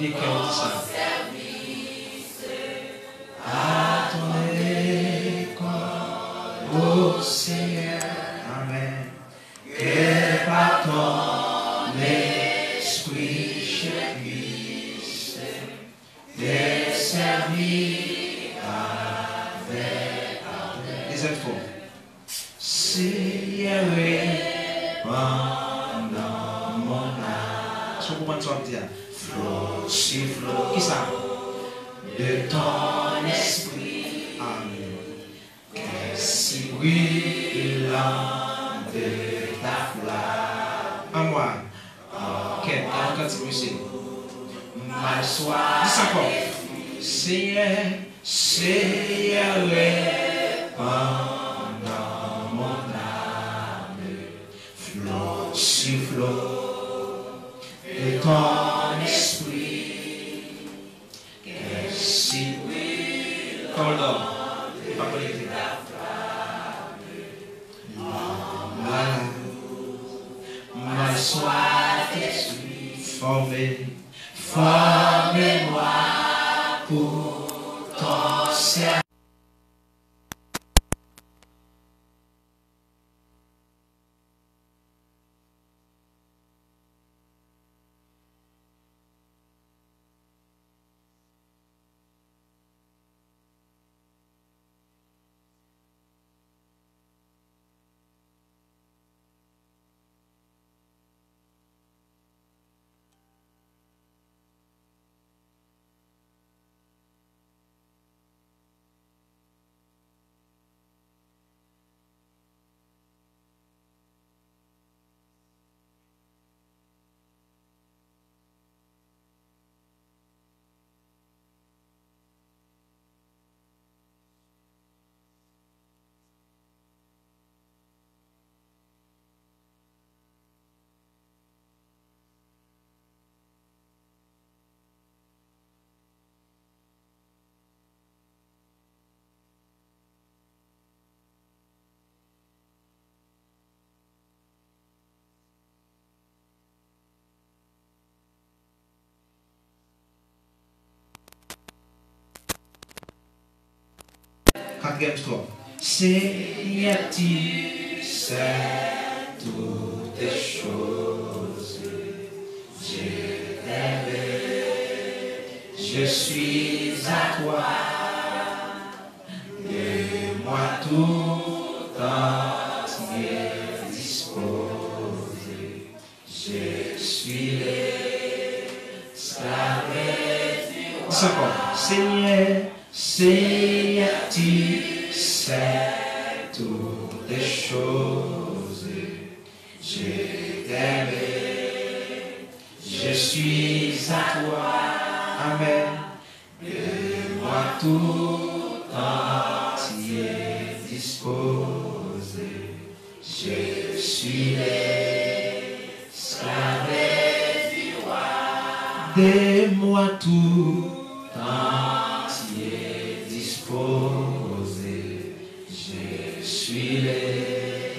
Et qu'on dit ça. À ton école, ô Seigneur, Amen. Que par ton esprit je puisse te servir avec ardeur. Deuxième fois. Seigneur, pendant mon âme. Est-ce que vous pouvez dire? Flot sur flot. Qui ça? De ton esprit. Amen. Que si brûlant de ta flamme. À moi. Ok, on continue ici. Ma soif. Dis encore. Seigneur, Seigneur, pendant mon âme, flot sur flot de ton esprit, que si hold on, pas politique. Ma soif est formée, formez-moi pour ton service. Quatrième strophe. Seigneur, tu sais toutes les choses. Je t'aime, je suis à toi. De moi tout entier disposé. Je suis l'esclave du roi. Seigneur, Seigneur, tu sais toutes les choses. Je t'aime, je suis à toi. Amen. De moi tout entier disposé. Je suis l'esclave du roi. De moi tout entier disposé, je suis l'esclave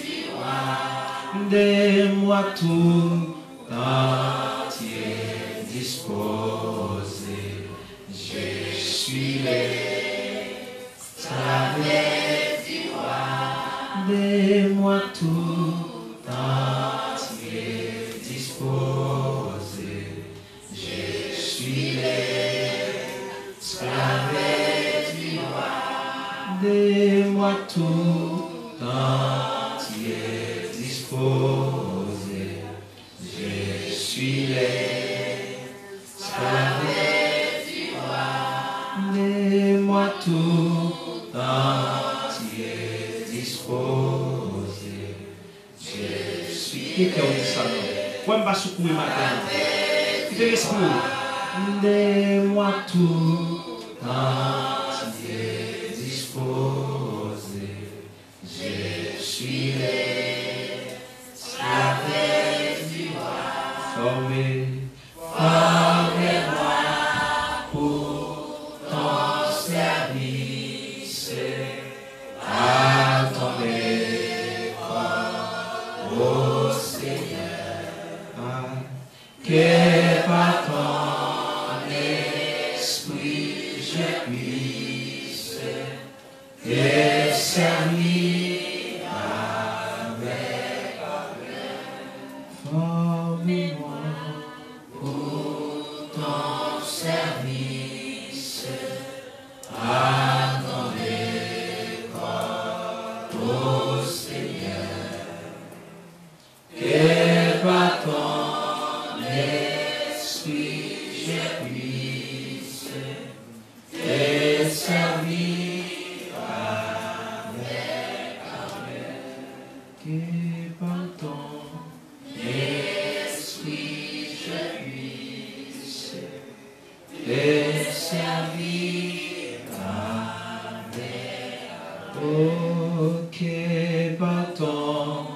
du roi. De moi tout entier disposé, je suis l'esclave du roi. De moi tout entier disposé, je suis l'esclave du roi. De moi tout entier disposé, je suis l'esclave du roi. De moi tout entier disposé, je suis. Qui est-ce que ça? Pourquoi pas secouer matin? De moi tout entier disposé, je suis l'esclave du roi. Formez, formez-moi pour ton service à ton école, ô Seigneur. que par ton esprit je puisse te servir avec forme-moi pour ton service à ton école, ô Seigneur, que par ton esprit je puisse te servir avec amour, que par ton esprit je puisse te servir avec amour, que par ton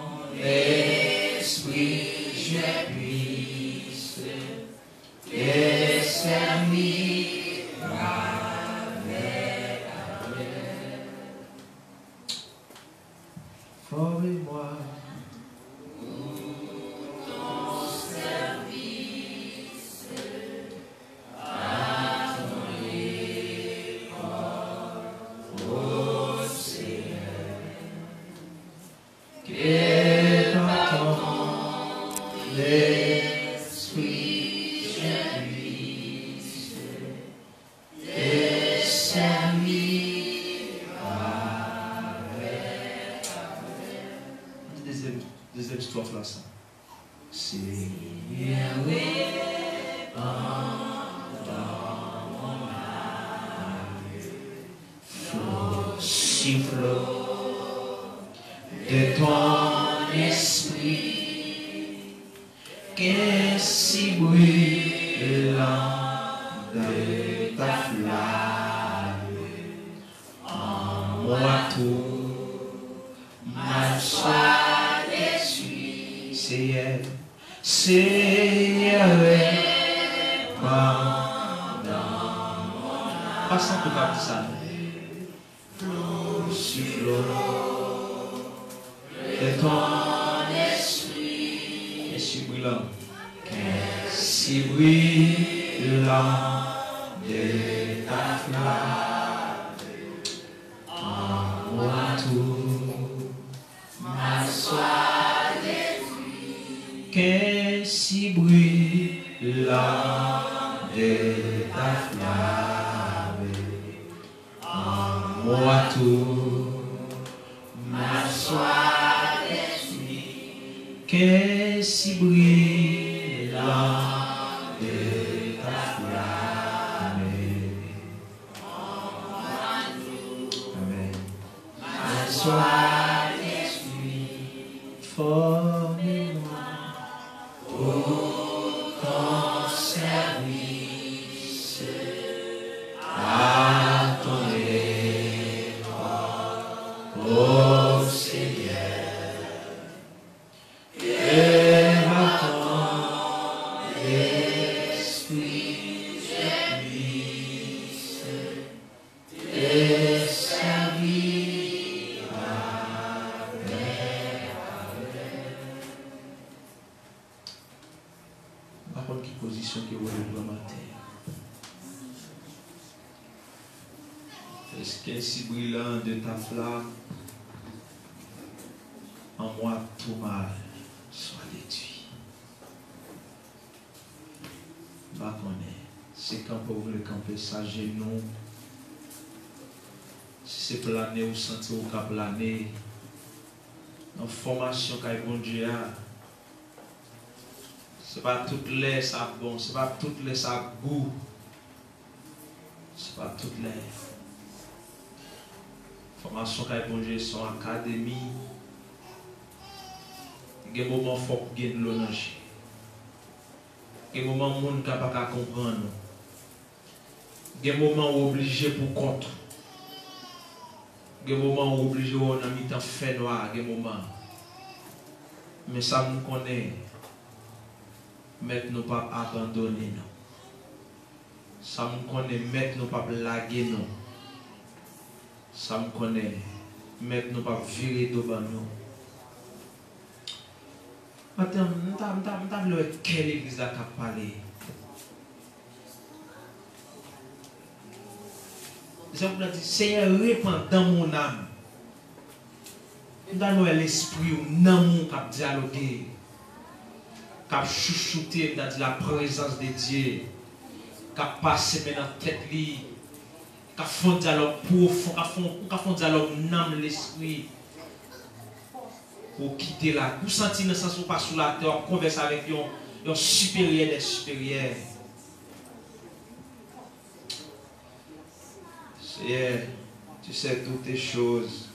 esprit je puisse te servir avec amour. Formez-moi ton service à ton école, ô Seigneur, que par ton esprit je puisse te servir avec amour. Deuxième strophe là, ça. Seigneur, souffle de ton esprit, que si brûlant de ta flamme, en moi tout mal soit déçu. Seigneur, Seigneur, pardonne mon âme. Pas ça pour pas ça. Souffle de ton esprit, si brûlant, si brûlant de ta flamme, en moi tout ma soit détruit, que si brûlant de ta flamme, en moi tout ma soit détruit, que si brûlant de ta flamme, amen, ma soit détruit, forme-moi pour ton service à ton école, ô Seigneur, que par ton esprit je puisse te servir avec amour. Par contre, quelle position que vous avez dans ma terre? Est-ce que si brûlant de ta flamme, en moi tout mal soit détruit? Bah connaît, c'est quand vous voulez camper ça genou. Si c'est planer ou sentir ou qu'à planer, dans formation qu'a bon Dieu, c'est pas toutes les ça bon, c'est pas toutes les ça goût, c'est pas toutes les formation qu'a bon Dieu son académie. Il y a des moments faut que vous l'on âge. Il y a des moments où vous n'avez pas comprendre. Il y a des moments où vous obligé pour contre. Il y a des moments où vous obligé pour en fait noir. Il y a des moments. Mais ça nous connaît. Mettre nous pas abandonner nous. Ça nous connaît. Mettre nous pas blaguer nous. Ça me connaît. Mettre nous pas virer devant nous. Madame, quelle église a parlé? Seigneur, répands dans mon âme. Dans l'esprit, dans mon cap dialoguer, cap chouchouter dans la présence de Dieu, cap passer dans la tête, cap font dialogue profond, cap font dialogue dans l'esprit. Pour quitter là, pour sentir dans le sens où pas sous la terre, converser avec un supérieur des supérieurs. Seigneur, tu sais toutes les choses.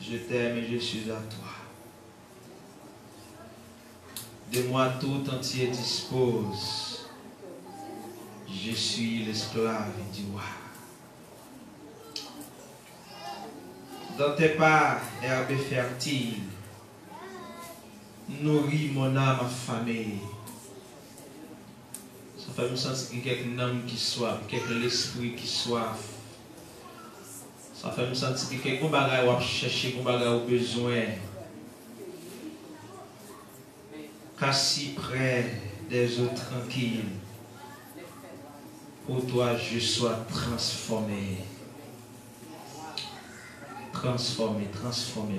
Je t'aime et je suis à toi. De moi tout entier dispose. Je suis l'esclave du roi. Dans tes pas, herbe fertile, nourris mon âme affamée. Ça fait me sentir qu'il y a quelqu'un âme qui soif, quelqu'un l'esprit qui soif. Ça fait me sentir qu'il y a quelqu'un bagage à chercher, quelqu'un bagage au besoin. Car si près des eaux tranquilles, pour toi je sois transformé. Transformé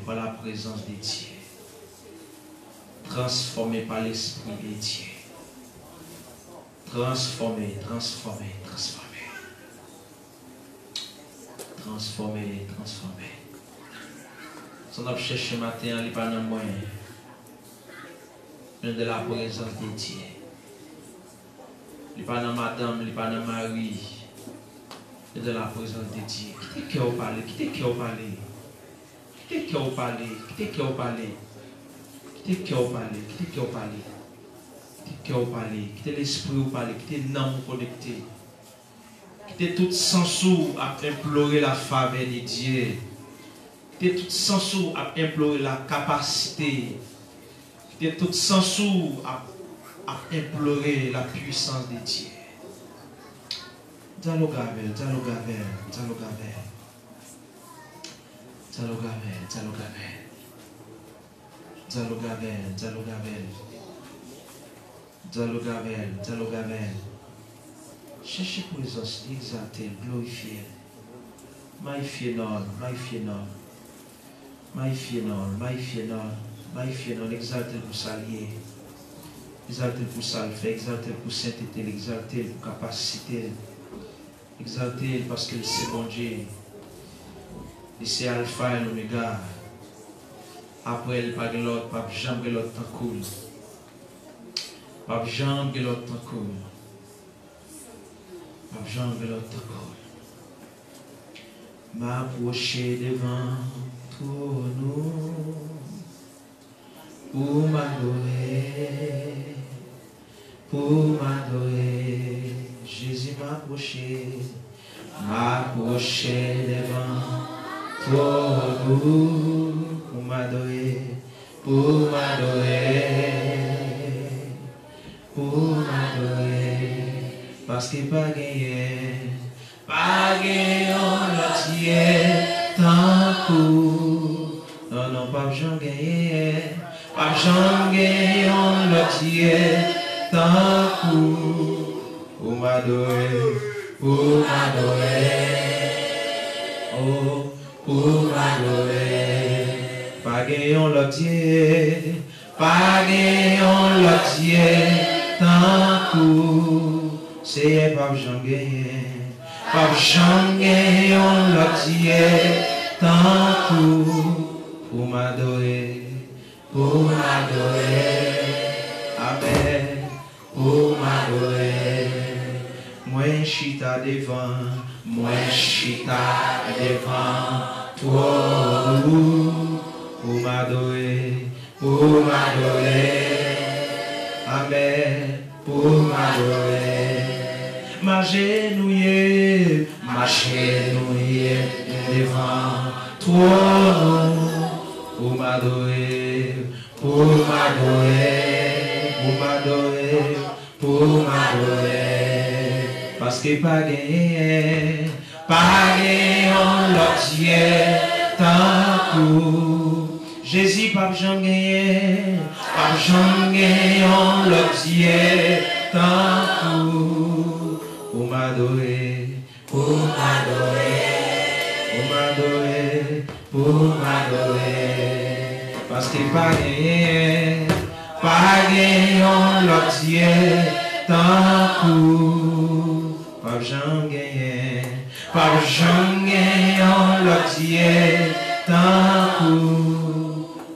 par la présence de Dieu. Transformé par l'Esprit de Dieu. Transformé. Si on a cherché matin, il n'est pas dans moi. Mais de la présence de Dieu. Il n'est pas dans madame, il n'est pas dans Marie. Mais de la présence de Dieu. Qui te parler? Quittez l'esprit ou parler, quittez l'âme connecté. Quittez tout sens à implorer la faveur de Dieu. Quittez tout sens à implorer la capacité. Quittez tout sens à implorer la puissance de Dieu. Dialogue avec. Cherchez présence, exalter, glorifier. Magnifier non, exalter pour s'allier. Exalter pour salver, exalter pour sainteté, exalter pour capacité. Exalter parce que c'est bon Dieu. Et c'est Alpha et l'Oméga. Après, il n'y a pas l'autre, pas jamais l'autre temps cool. Pas jamais l'autre temps cool. Pas jamais l'autre temps cool. M'approcher devant nous pour m'adorer. Jésus m'approcher devant nous pour m'adorer. Parce que pas gagné l'autre tant coup. Non, pas j'en gagné l'autre tant coup. Pour m'adorer. Pas gagnons l'autre tant coup. C'est pas j'en gagne l'autre tant coup. Pour m'adorer. Amen. Pour m'adorer. Moi chita devant toi. Pour m'adorer. Amen. Pour m'adorer. M'agenouiller devant toi. Pour m'adorer. Parce que pas gagné l'autre tant coup. Jésus pas j'en gagné Par j'en gagnant l'objet, tant pour m'adorer, pour m'adorer, pour m'adorer, pour m'adorer. Parce qu'il pas gagné, pas gagnant l'objet, tant par j'en gagne, par j'en gagne l'objet, tant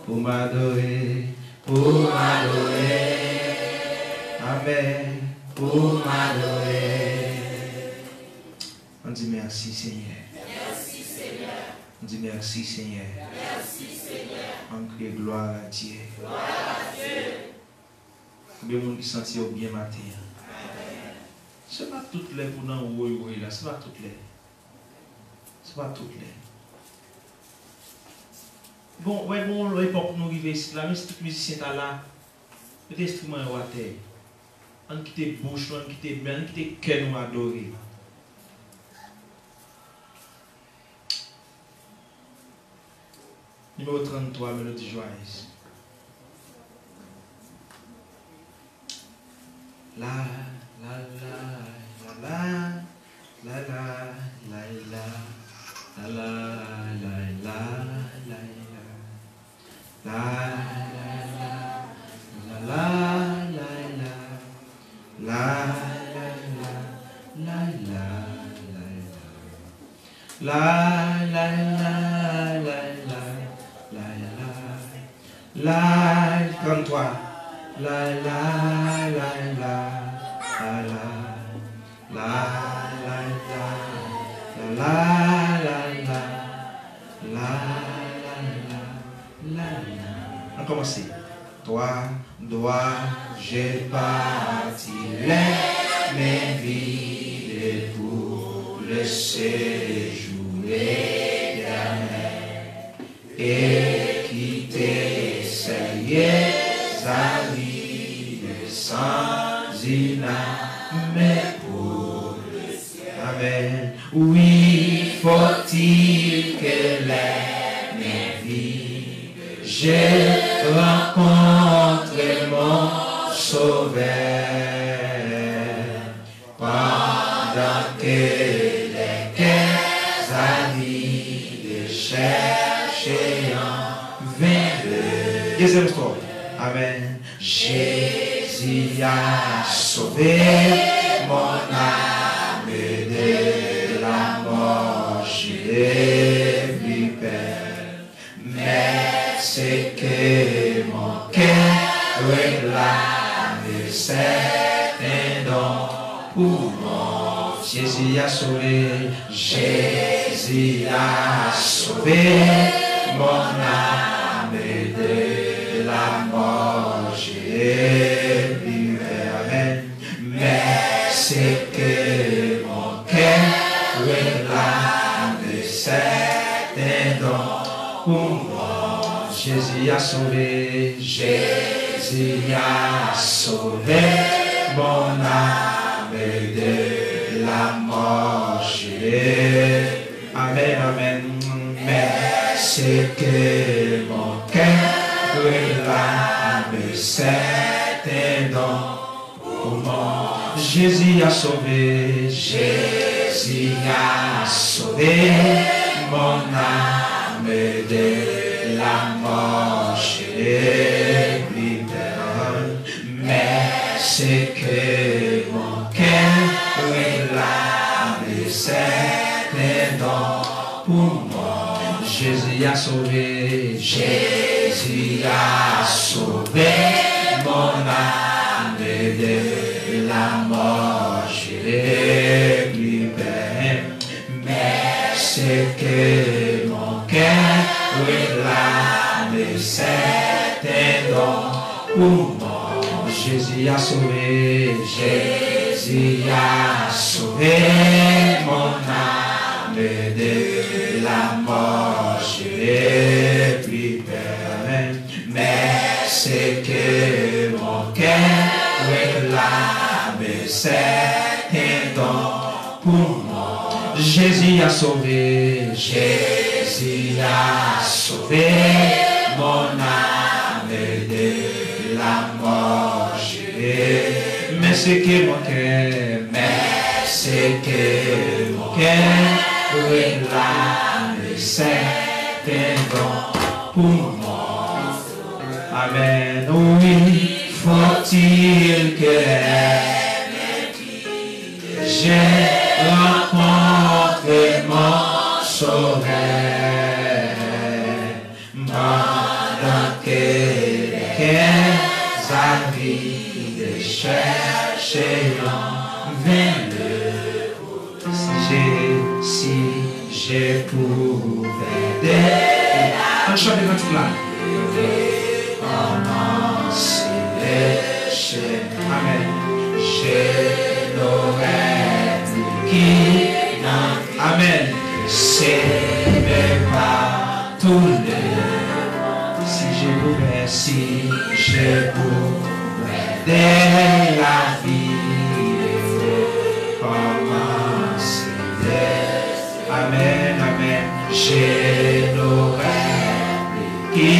pour m'adorer, pour m'adorer, amen, pour m'adorer. On dit merci Seigneur. Merci Seigneur. On dit merci Seigneur. Merci Seigneur. On crie gloire à Dieu. Gloire à Dieu. Combien de monde qui sentit au bien matin? Ce n'est pas toutes les pour nous, oui, là, ce n'est pas toutes les. Ce n'est pas toutes les. Bon, ouais, bon, l'époque nous arrivons ici, là, mais si tout musicien est là, les instruments sont à terre. On quitte bouche, on quitte main, on quitte cœur nous adorer. Numéro 33, Mélodie joyeuse. La la la la la la la la la la la la 33 la la la on commence. Toi j'ai parti mes vies pour le séjour éternel et quitter ces amis sans mais pour le ciel. Amen. Oui, faut-il que mes vies j'ai rencontré mon sauveur pendant que les amis de chercher en vain. Deuxième histoire. Amen. Jésus a sauvé mon âme de la mort. Je l'ai vu perdre. Mais c'est que mon cœur réclame certains dons pour moi. Jésus a sauvé, Jésus a sauvé mon âme de la mort. J'ai vu, amen. Mais c'est que mon cœur réclame certains dons pour moi. Jésus a sauvé, Jésus a sauvé mon âme de la mort. Amen, amen. Mais c'est que mon cœur réclame certains dons pour moi. Jésus a sauvé, Jésus a sauvé mon âme de la mort. Mais c'est que mon cœur réclame certains dons pour moi. Jésus a sauvé, Jésus a sauvé mon âme de la mort. Je l'ai vu perdre. Mais c'est que mon cœur réclame certains dons pour moi. Jésus a sauvé, Jésus a sauvé mon âme de la mort. Je l'ai vu perdre. Mais c'est que mon cœur réclame certains dons pour moi. Jésus a sauvé, Jésus a sauvé mon âme de la mort, mais c'est que mon cœur, mais c'est que mon cœur réclame certains dons pour moi. Amen, oui, faut-il que j'ai rencontré mon sauveur pendant quelques années de chercher en vain. Si j'ai pouvais on chante devant tout là. Comment c'est Amen. Je n'aurais qui Amen. C'est même pas tout le si je pouvais dès la vie commencer. Amen, amen. Je n'aurais qui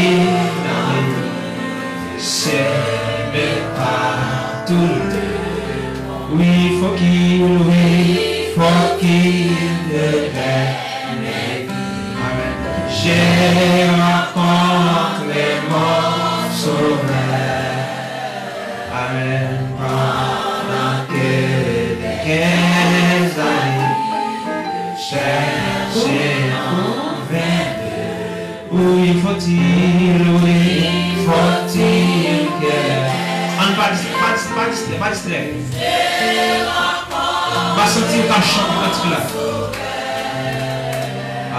c'est même pas tout le oui, faut qu'il Amen. J'ai rencontré mon sauveur. Amen. Pendant quelques années, chercher en vain. Oui, faut-il que... On ne pas distrait. On va sentir qu'un chant quand là.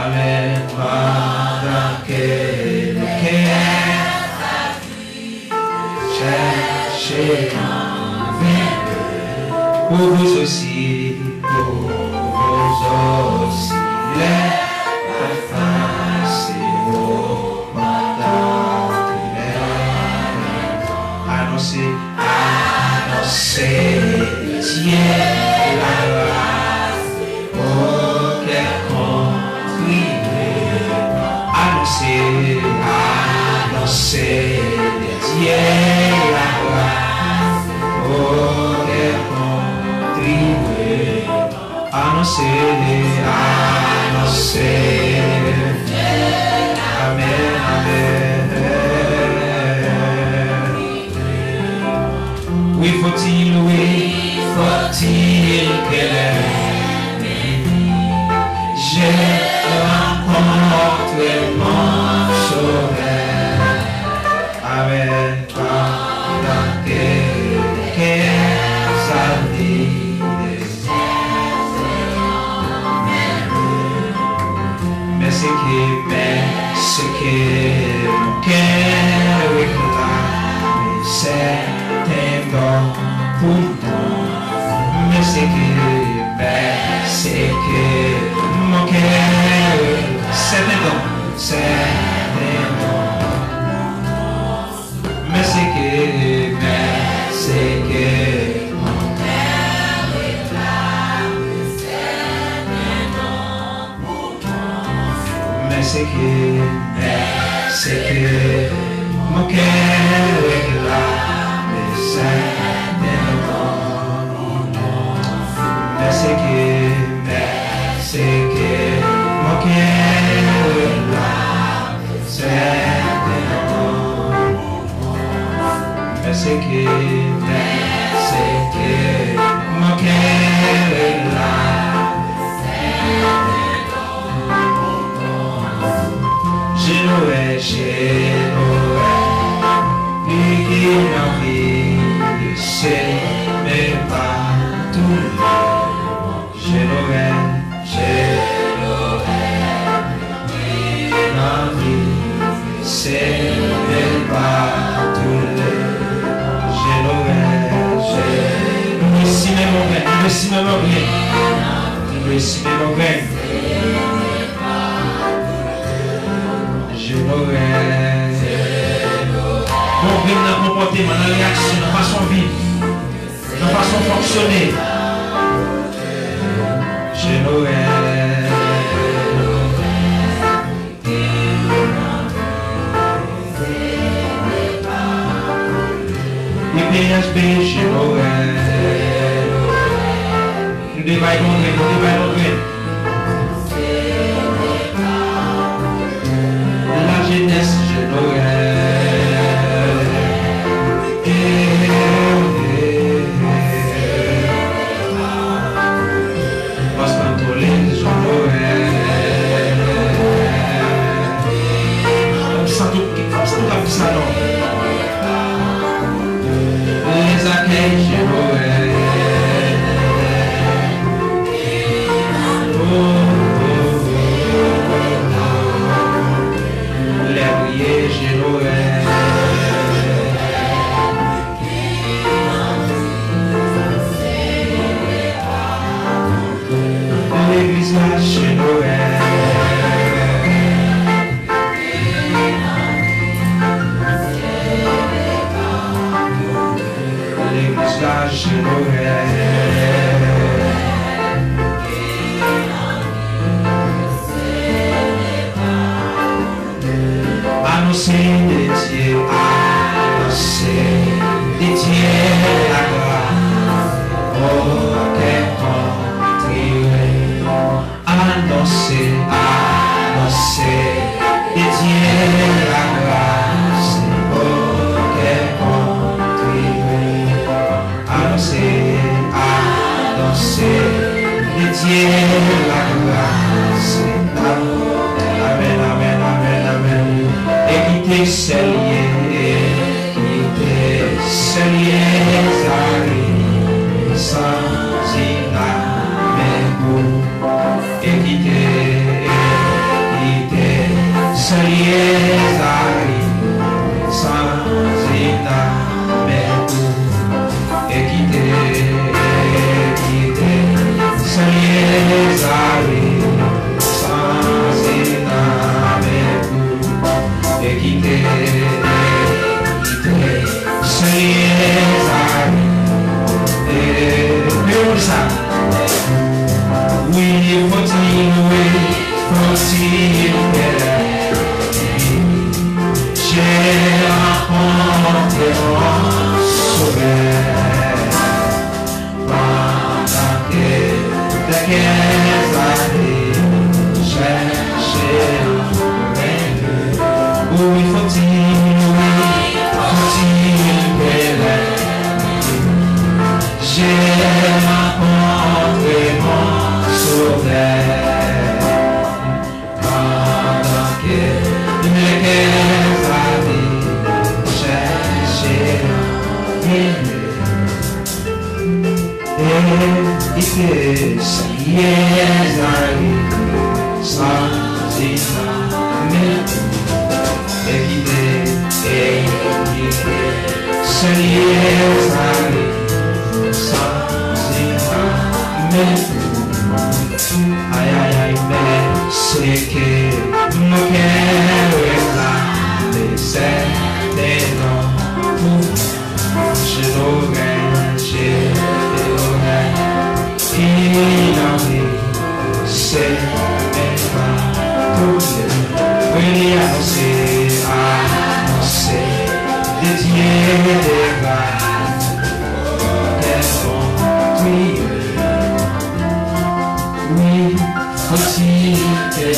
Amen. Pendant que le cœur chercher en vain. Pour vous aussi, les face au mandat annoncer Dieu la grâce auquel contribuer annoncer Dieu la grâce auquel contribuer annoncer Amen, amen. Oui, faut-il que j'ai rencontré mon sauveur. Amen. Pendant quelques années. Mais ce que mon cœur réclame, c'est un don pour moi. Mais ce que mon cœur, c'est un don, c'est un don. Mais ce que mon cœur réclame, c'est un don pour moi. Mais ce que mon cœur réclame, c'est un don. Mais ce que mon cœur réclame, c'est un don. Mais ce que mon cœur réclame, c'est un don. Je n'aurais plus qu'une envie, c'est même pas tout le monde. Je n'aurais une envie, c'est même pas tout le monde. Je n'aurais ici même mon grain, ici même mon grain, ici même mon grain. Je n'aurais bon dans le comportement, dans la réaction, dans la façon de vivre, dans la façon de fonctionner. Je n'aurais PHB, Genoël. Nous débaillons, la jeunesse, Genoël. Parce qu'on les Genoël. Comme ça, tout comme ça, non. Les accueils, Genoël. L'église là chez Noël. L'église là chez Noël. Annoncer des dieux, annoncer des dieux la gloire. Oh, quel annoncer, annoncer, et Dieu la grâce, oh, quel contribuer. Annoncer, annoncer, et Dieu la grâce. Amen, amen, amen, amen. Et quitter ces liens, sans et quitter, saliers arrive, sans et quitter, saliers arrive, sans et quitter, saliers arrive, et ça. We continue, j'ai rencontré mon sauveur pendant que des années cherché oui, faut-il j'ai rencontré mon sauveur pendant que les années cherché et saliers arrive sans et saliers arrive sans aïe aïe aïe mais c'est que mon cœur est là mais c'est des noms je l'aurais il en est c'est mes pas tous les oui annoncer des dieux des gars qu'elles vont prier oui faut-il que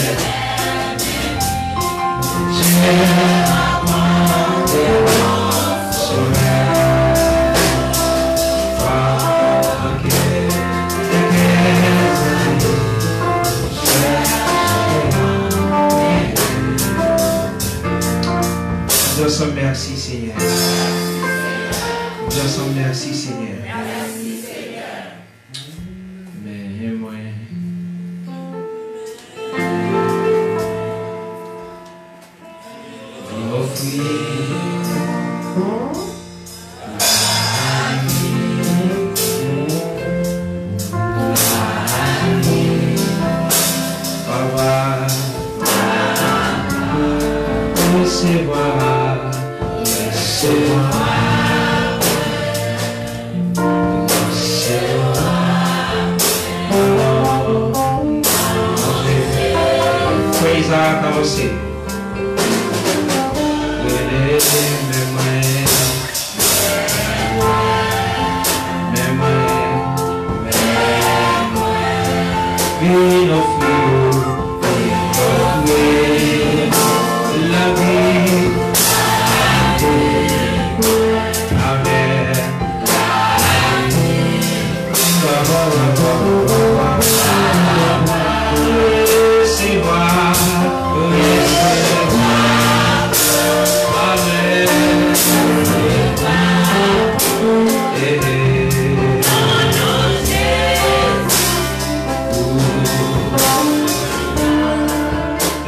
j'ai rencontré mon sauveur merci Seigneur. Merci Seigneur. Mais moi.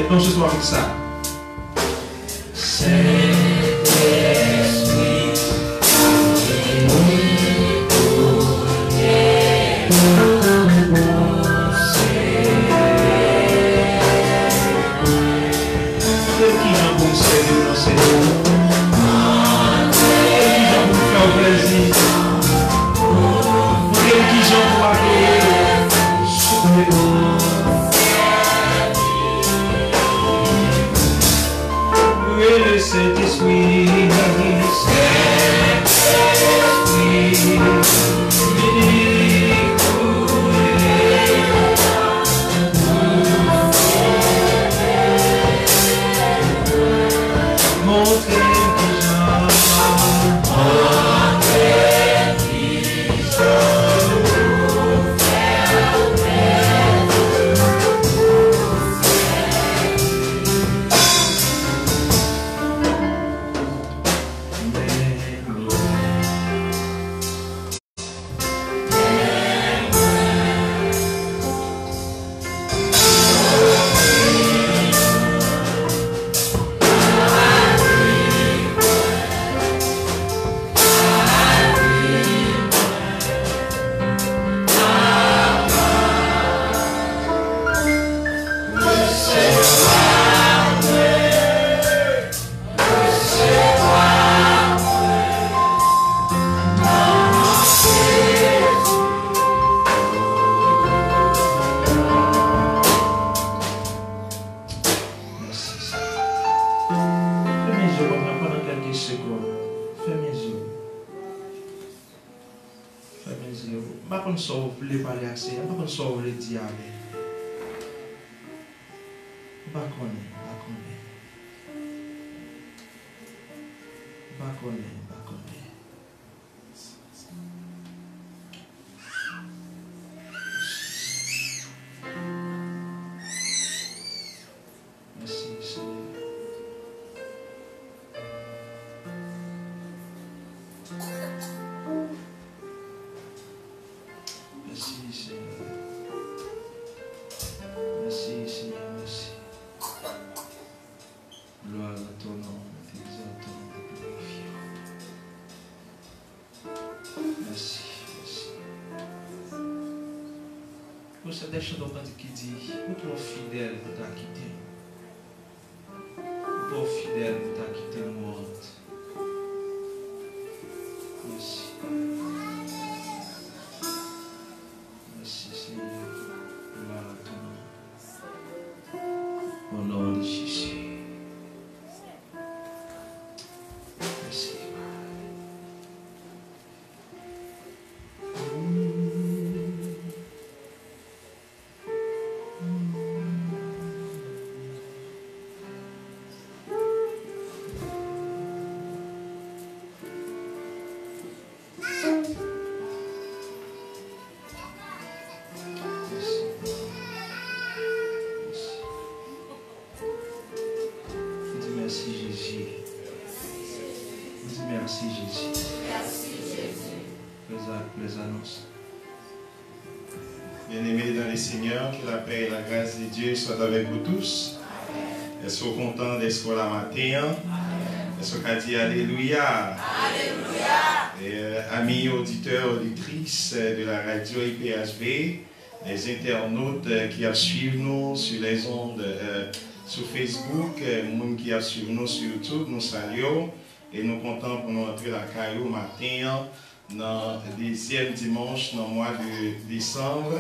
Então, Jesus vai fixar. Você deixa do canto que diz, o teu fidel está aqui dentro. O teu fidel está aqui dentro morto. Merci. Merci Seigneur. Gloire à ton nom. Au nom de Jésus. Merci. Bien-aimés dans les Seigneurs, que la paix et la grâce de Dieu soient avec vous tous. Est-ce que vous êtes contents d'être là matin? Est-ce que vous dit Alléluia? Alléluia! Amis auditeurs, auditrices de la radio IPHB, les internautes qui suivent nous sur les ondes, sur Facebook, les gens qui suivent nous sur YouTube, nous saluons et nous comptons pour nous entrer la caillou matin dans le 10e dimanche dans le mois de décembre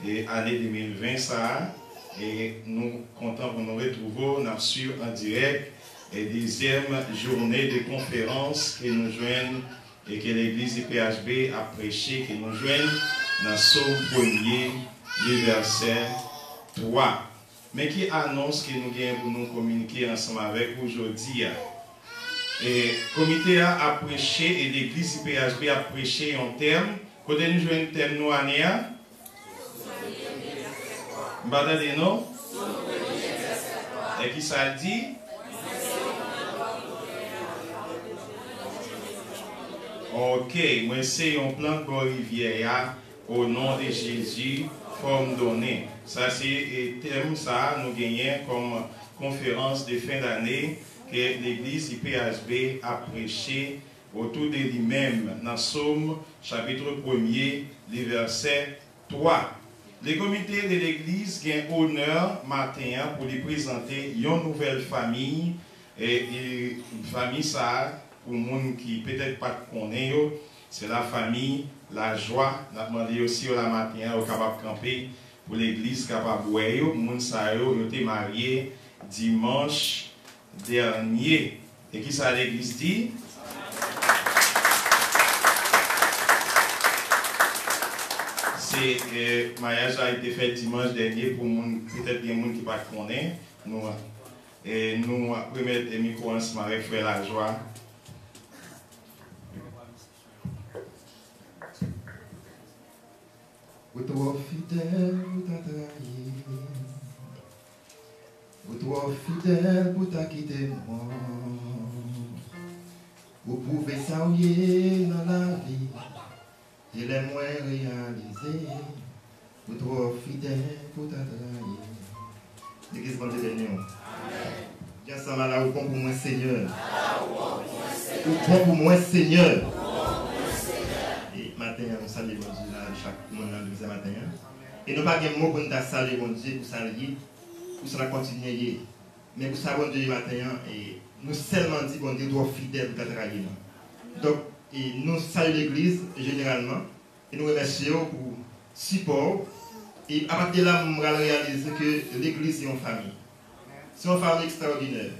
et année 2020 ça. Et nous comptons pour nous retrouver sur en direct et 10e journée de conférence que nous joignons et que l'église IPHB a prêché, que nous joignons dans Somme 1er le verset 3. Mais qui annonce que nous gagnons pour nous communiquer ensemble avec aujourd'hui. Et le comité a prêché et l'église IPHB a prêché un thème. Quand nous jouons un thème, nous année. M'entendez non? Et qui ça dit? Ok, moi c'est un plan de rivière au nom de Jésus, forme donnée. Ça c'est le thème, ça nous gagnons comme conférence de fin d'année que l'église IPHB a prêché autour de lui-même dans Somme chapitre 1er, le verset 3. Le comité de l'église gagne honneur matin pour lui présenter une nouvelle famille et une famille ça pour les gens qui peut-être pas connaissent, c'est la famille La Joie. Nous avons demandé aussi au matin au capable camper pour l'église capable de voir. Les gens ont été mariés dimanche dernier. Et qui ça l'église dit? Le mariage a été fait dimanche dernier pour peut-être des gens qui ne connaissent pas. Nous allons mettre le micro ensemble avec Frère La Joie. Vous trop fidèle pour t'attrayer. Vous trop fidèle pour t'acquitter moi. Vous pouvez s'ennuyer dans la vie. Et les moins réalisés. Vous trop fidèle pour t'attrayer. L'église bon de l'Union. Viens ensemble là, vous bon pour moi Seigneur. Vous bon pour moi Seigneur. Et matin, on salue bon Dieu là, chaque monde dans le matin. Et nous pas de mots pour nous saluer bon Dieu, pour saluer, pour ça continuer. Mais pour ça, bon Dieu matin, et nous seulement dit bon Dieu doit fidèle pour travailler. Donc, et nous saluons l'église généralement, et nous remercions pour support. Et à partir de là, nous allons réaliser que l'église est une famille. C'est une famille extraordinaire.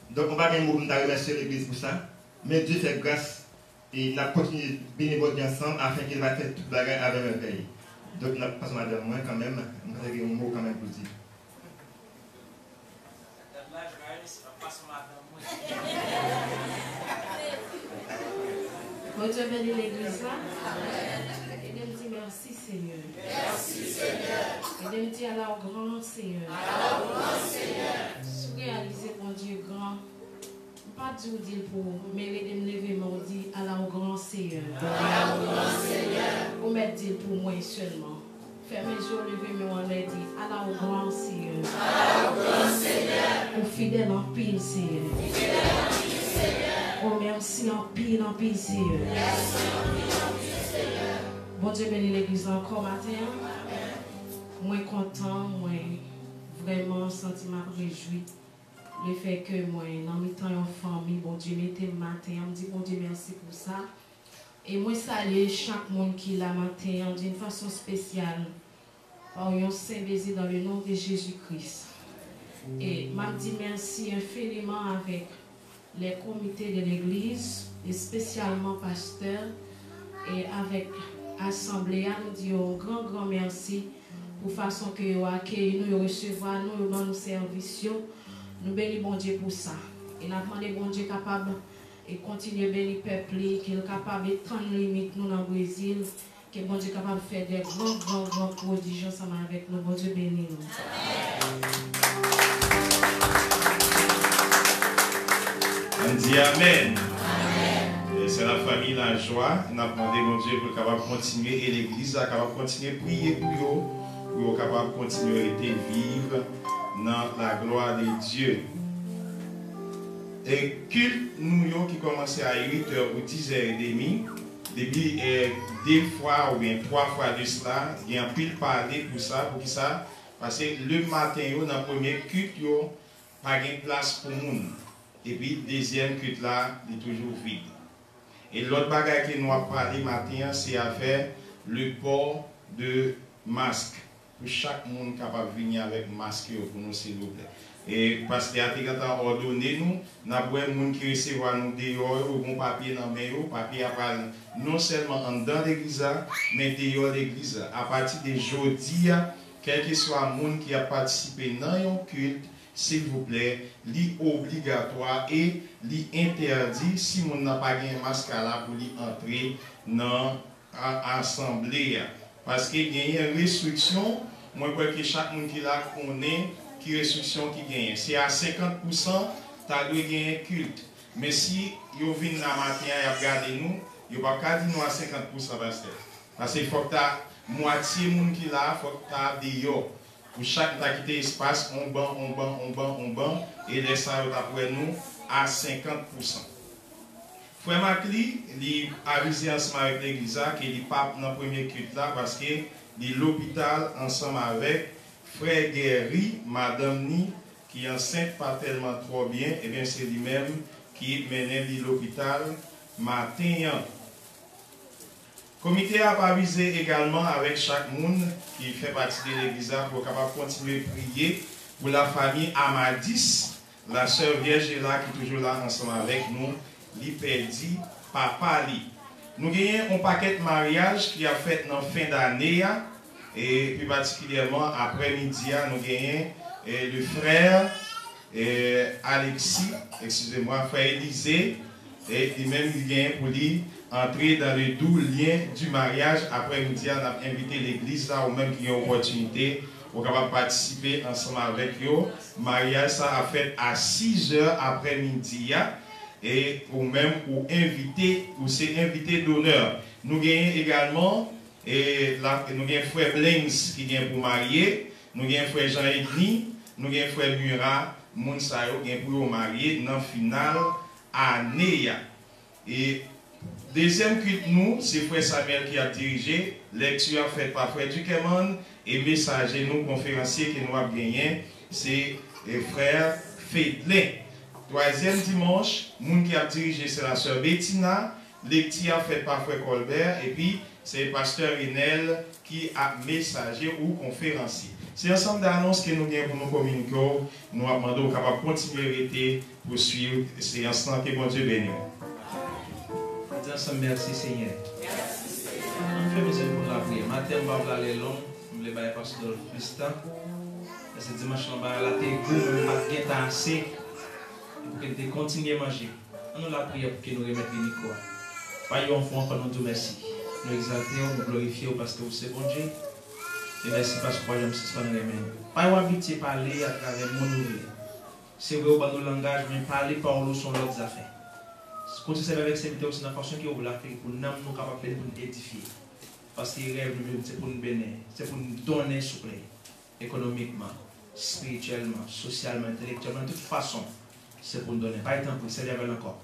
Donc, on va pas remercier l'église pour ça, mais Dieu fait grâce et nous continuons de bénévoler ensemble afin qu'il va faire toute la bagarre avec un pays. Donc, nous passons madame moi quand même, nous avons un mot quand même pour dire. Bon Dieu bénit l'église là. Et de me dire merci Seigneur. Merci Seigneur. Et de me dire alors grand Seigneur. Alors grand Seigneur. Si vous réalisez bon Dieu grand, pas dire pour mais de me lever mon dit alors grand Seigneur. Alors grand Seigneur. Ou mettre dire pour moi seulement. Fermez les yeux, levez mes mains et dit alors grand Seigneur. Alors grand Seigneur. Ou fidèle en pile Seigneur. Fidèle en pile Seigneur. Oh, merci en pile, Seigneur. Merci en pile, Seigneur. Bon Dieu bénit l'église encore matin. Moi content, moi vraiment sentiment réjoui. Le fait que moi, dans mes temps en famille, bon Dieu m'était matin, on me dit bon Dieu merci pour ça. Et moi salue chaque monde qui est là matin d'une façon spéciale. Par un saint baiser dans le nom de Jésus-Christ. Et m'a dit merci infiniment avec les comités de l'église, et spécialement pasteurs, et avec l'assemblée, nous disons un grand merci pour façon que vous accueillez nous, recevoir nous, dans nos services. Nous bénissons bon Dieu pour ça. Et nous demandons bon Dieu capable de continuer à bénir le peuple, qu'il est capable de prendre limite nous dans le Brésil, que bon Dieu est capable de faire des grands prodiges ensemble avec nous. Bon Dieu bénit nous. On dit Amen. C'est la famille La Joie. Nous avons demandé mon Dieu pour capable continuer et l'église est capable de continuer à prier pour eux, pour capable de continuer à être vivre dans la gloire de Dieu. Et culte nous qui commençait à 8h ou 10h30, depuis 2 fois ou bien 3 fois de cela, il y a un pile parler pour ça, pour qui ça? Parce que le matin, dans le premier culte, il n'y a pas de place pour nous. Et puis, le deuxième culte là, il est toujours vide. Et l'autre bagage que nous avons parlé matin, c'est à faire le port de masque. Pour chaque monde capable de venir avec masque pour nous, s'il vous plaît. Et parce que quand on ordonné nous, nous avons des gens qui reçoivent nous dehors, ou un papier dans les mains, papier à part non seulement dans l'église, mais dehors l'église. À partir de jeudi, quel que soit le monde qui a participé dans un culte, s'il vous plaît, obligatoire et interdit si on n'a pas un masque là pour entrer dans l'assemblée. Parce qu'il y a une restriction, moi je crois que chaque monde qui là connaît qui restriction qui gagne. C'est à 50%, tu as gagner un culte. Mais si vous venez dans la matin et regardez nous, vous ne pouvez pas dire nous à 50% parce qu'il faut que tu aies moitié de monde qui là, il faut que tu aies des yo. Pour chaque fois quitter espace, on ban, et les ça après nous à 50%. Frère Macli, il a avisé ensemble avec l'église qu'il n'est pas dans le premier culte là parce que il est l'hôpital ensemble avec Frère Guéry, Madame Ni, qui est enceinte pas tellement trop bien, et bien c'est lui-même qui menait l'hôpital matin. Le comité a avisé également avec chaque monde qui fait partie de l'église pour capable continuer à prier pour la famille Amadis, la sœur Vierge là qui est toujours là ensemble avec nous, li perdu papa li. Nous avons un paquet de mariage qui a fait dans la fin d'année et plus particulièrement après-midi, nous avons le frère Alexis, excusez-moi, frère Élisée, et lui-même il vient pour lui entrer dans le doux lien du mariage. Après-midi, on a invité l'église là, ou même qui a une opportunité pour capable participer ensemble avec eux. Mariage, ça a fait à 6h après-midi. Et ou même ou invité, ou c'est invité d'honneur. Nous gagnons également, et là, nous avons frère Blaise qui vient pour marier, nous avons frère Jean-Edny, nous avons frère Murat, Mounsayo qui vient pour marier dans la finale année. Et deuxième culte, nous, c'est frère Samuel qui a dirigé, lecture faite par frère Dukeman et messager, nous, conférencier que nous avons gagné, c'est frère Fédlin. Troisième dimanche, moun qui a dirigé, c'est la sœur Bettina, lecture faite par frère Colbert, et puis c'est le pasteur Renel qui a messager ou conférencier. C'est ensemble d'annonces que nous avons pour nous communiquer. Nous avons demandé capable de continuer à poursuivre ces instants que bon Dieu bénisse. Merci Seigneur. On fait besoin pour la prière. Matin, on va aller long. On va aller passer dans le Christin. Ce dimanche, on va aller à la télé. On va aller assez pour que nous continuions à manger. On nous la prière pour que nous remettions les micros. Pas un enfant, pour nous dire merci. Nous exaltons, nous glorifions parce que vous êtes bon Dieu. Et merci parce que nous sommes dans les mains. Pas une habitude de parler à travers mon nouveau. C'est vrai, au langage, mais parler par nous sont d'autres affaires. Continuez avec cette vidéo, c'est une façon qui vous l'a fait pour nous capables de nous édifier. Parce que les rêves, c'est pour nous bénir, c'est pour nous donner souple, économiquement, spirituellement, socialement, intellectuellement, de toute façon, c'est pour nous donner. Pas étant pour c'est level encore.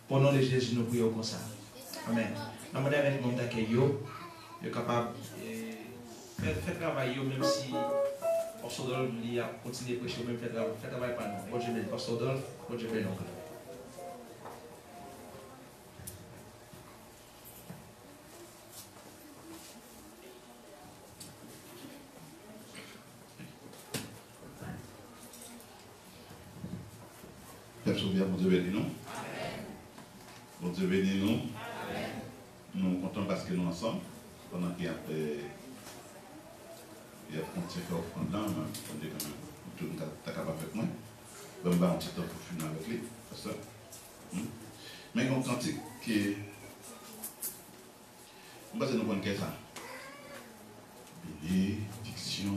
Pour nous, les Jésus, nous prions comme ça. Amen. Nous demandons avec le monde d'accueil, vous êtes capable de faire travail, même si Pasteur Dolph continue à prêcher, même faire travail par nous. Bon Dieu bénisse. Pasteur Dolph, bon Dieu bénisse. Père Sauveur, bon Dieu bénis nous. Bon Dieu bénis nous. Nous sommes contents parce que nous sommes ensemble. Pendant qu'il y a un petit peu offrande là, on dit que tout le monde est capable avec moi. Je vais un petit temps pour finir avec lui. C'est ça. Mais on cantique que. On va se nous prendre ça. Bénédiction.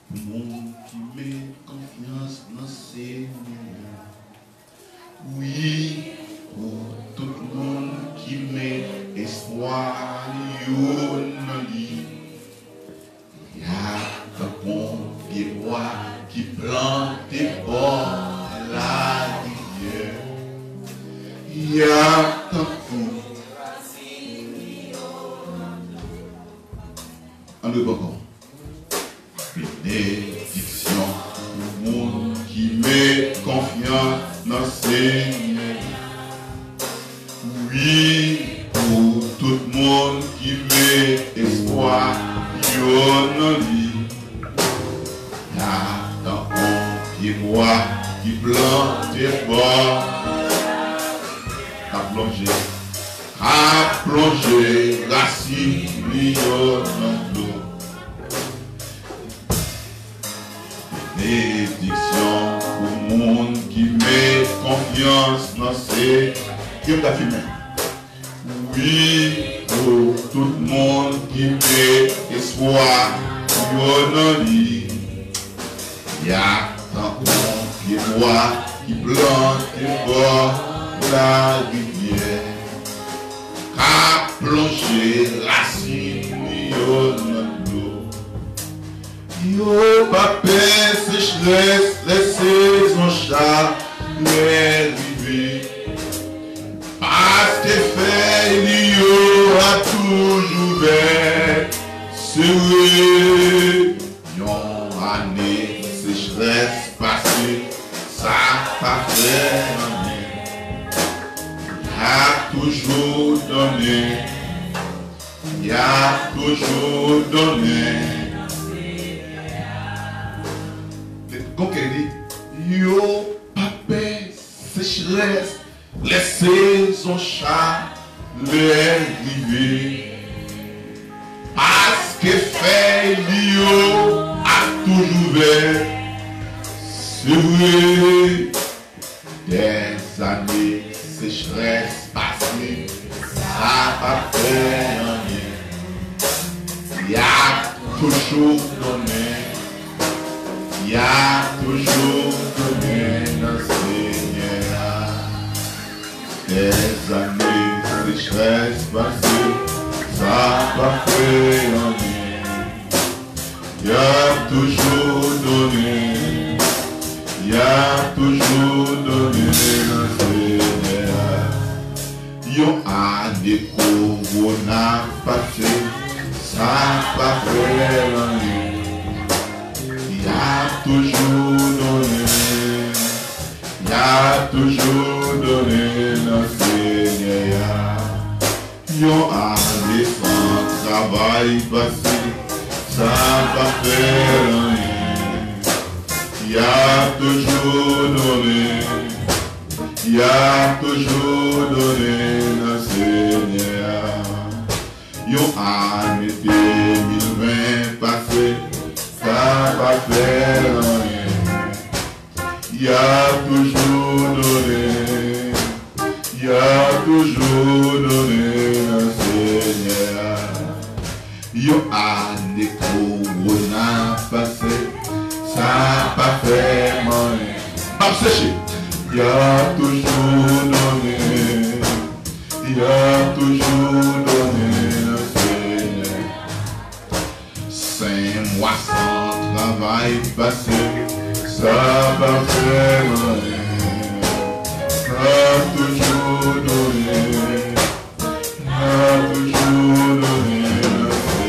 Pour monde qui met confiance dans ses Seigneur. Oui, pour tout le monde qui met espoir en lui. Il y a un bon roi qui plante des bords de la rivière. Il y a un fou. Un peu encore. Bénédiction pour le monde qui met confiance dans le Seigneur. Oui, pour tout le monde qui met espoir en lui. Il y a un bon roi qui plante des bords. À plonger, racine, dans l'eau. confiance dans ces qui me filmé. Oui, pour tout le monde qui met espoir dans lui. Il y a tant qui voit, qui plante, qui voit la rivière. À plonger la cime dans l'eau. Yo papé sécheresse, les saisons chats, les rivets. Parce que fait il y a toujours vert. C'est vrai, yon année sécheresse passée, ça pas fait a toujours donné, il a toujours donné. Donc il dit, yo papé sécheresse, les saisons chats, les rivets. Parce que fait yo a toujours vert. C'est vrai, des années sécheresse passée, ça va faire rien. Il y a toujours donné, il y a toujours donné dans Seigneur. Des années sécheresse passée, ça va faire rien. Il y a toujours donné, il y a toujours donné dans Seigneur. Yon année corona passé, ça va faire rien. Il y a toujours donné, il y a toujours donné dans Seigneur. Yon année sans travail passé, ça va faire rien. Il y a toujours donné, il y a toujours donné dans Seigneur. Yon année 2020 passé, ça va faire rien. Il y a toujours donné, il y a toujours donné dans Seigneur. Yon année corona passé, ça va faire rien. Pas séché. Il y a toujours donné, il y a toujours donné le Seigneur. 5 mois sans travail passé, ça va faire rien. Ça a toujours donné, ça a toujours donné le Seigneur.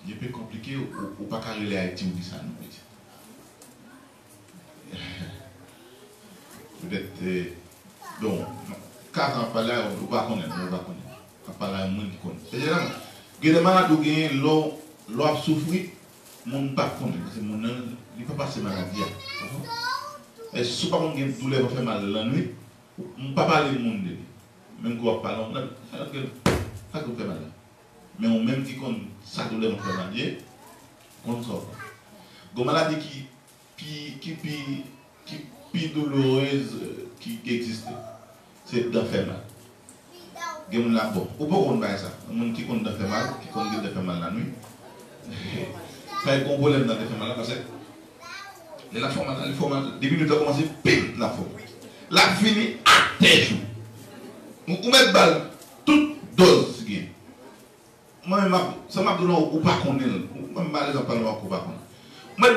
Il peut compliqué ou pas carrer les Haïti ou dit ça non. Peut-être donc 4 ans par là on va connaître, on va connaître. Par là monde qui connaît. C'est-à-dire que les malades qui l'ont souffrir, monde pas connaît parce que monde il peut passer maladie. Et si pas on gagne douleur va faire mal la nuit, on pas parler de monde même quoi parler ça que fait mal. Mais on même qui compte ça douleur on fait mal. Comme ça. Une maladie qui plus douloureuse qui existe, c'est d'en faire mal. Il y a un labo. Ou pas qu'on va ça. Un qui compte de faire mal, qui compte de faire mal la nuit. Ça y est, un problème de faire mal parce que la forme, depuis que tu as commencé, pim, la forme. La fini à tes jours. Ou mettre balle, toute dose. Moi-même, ça m'a donné ou pas qu'on est. Moi-même, par exemple, ou pas qu'on est. Moi,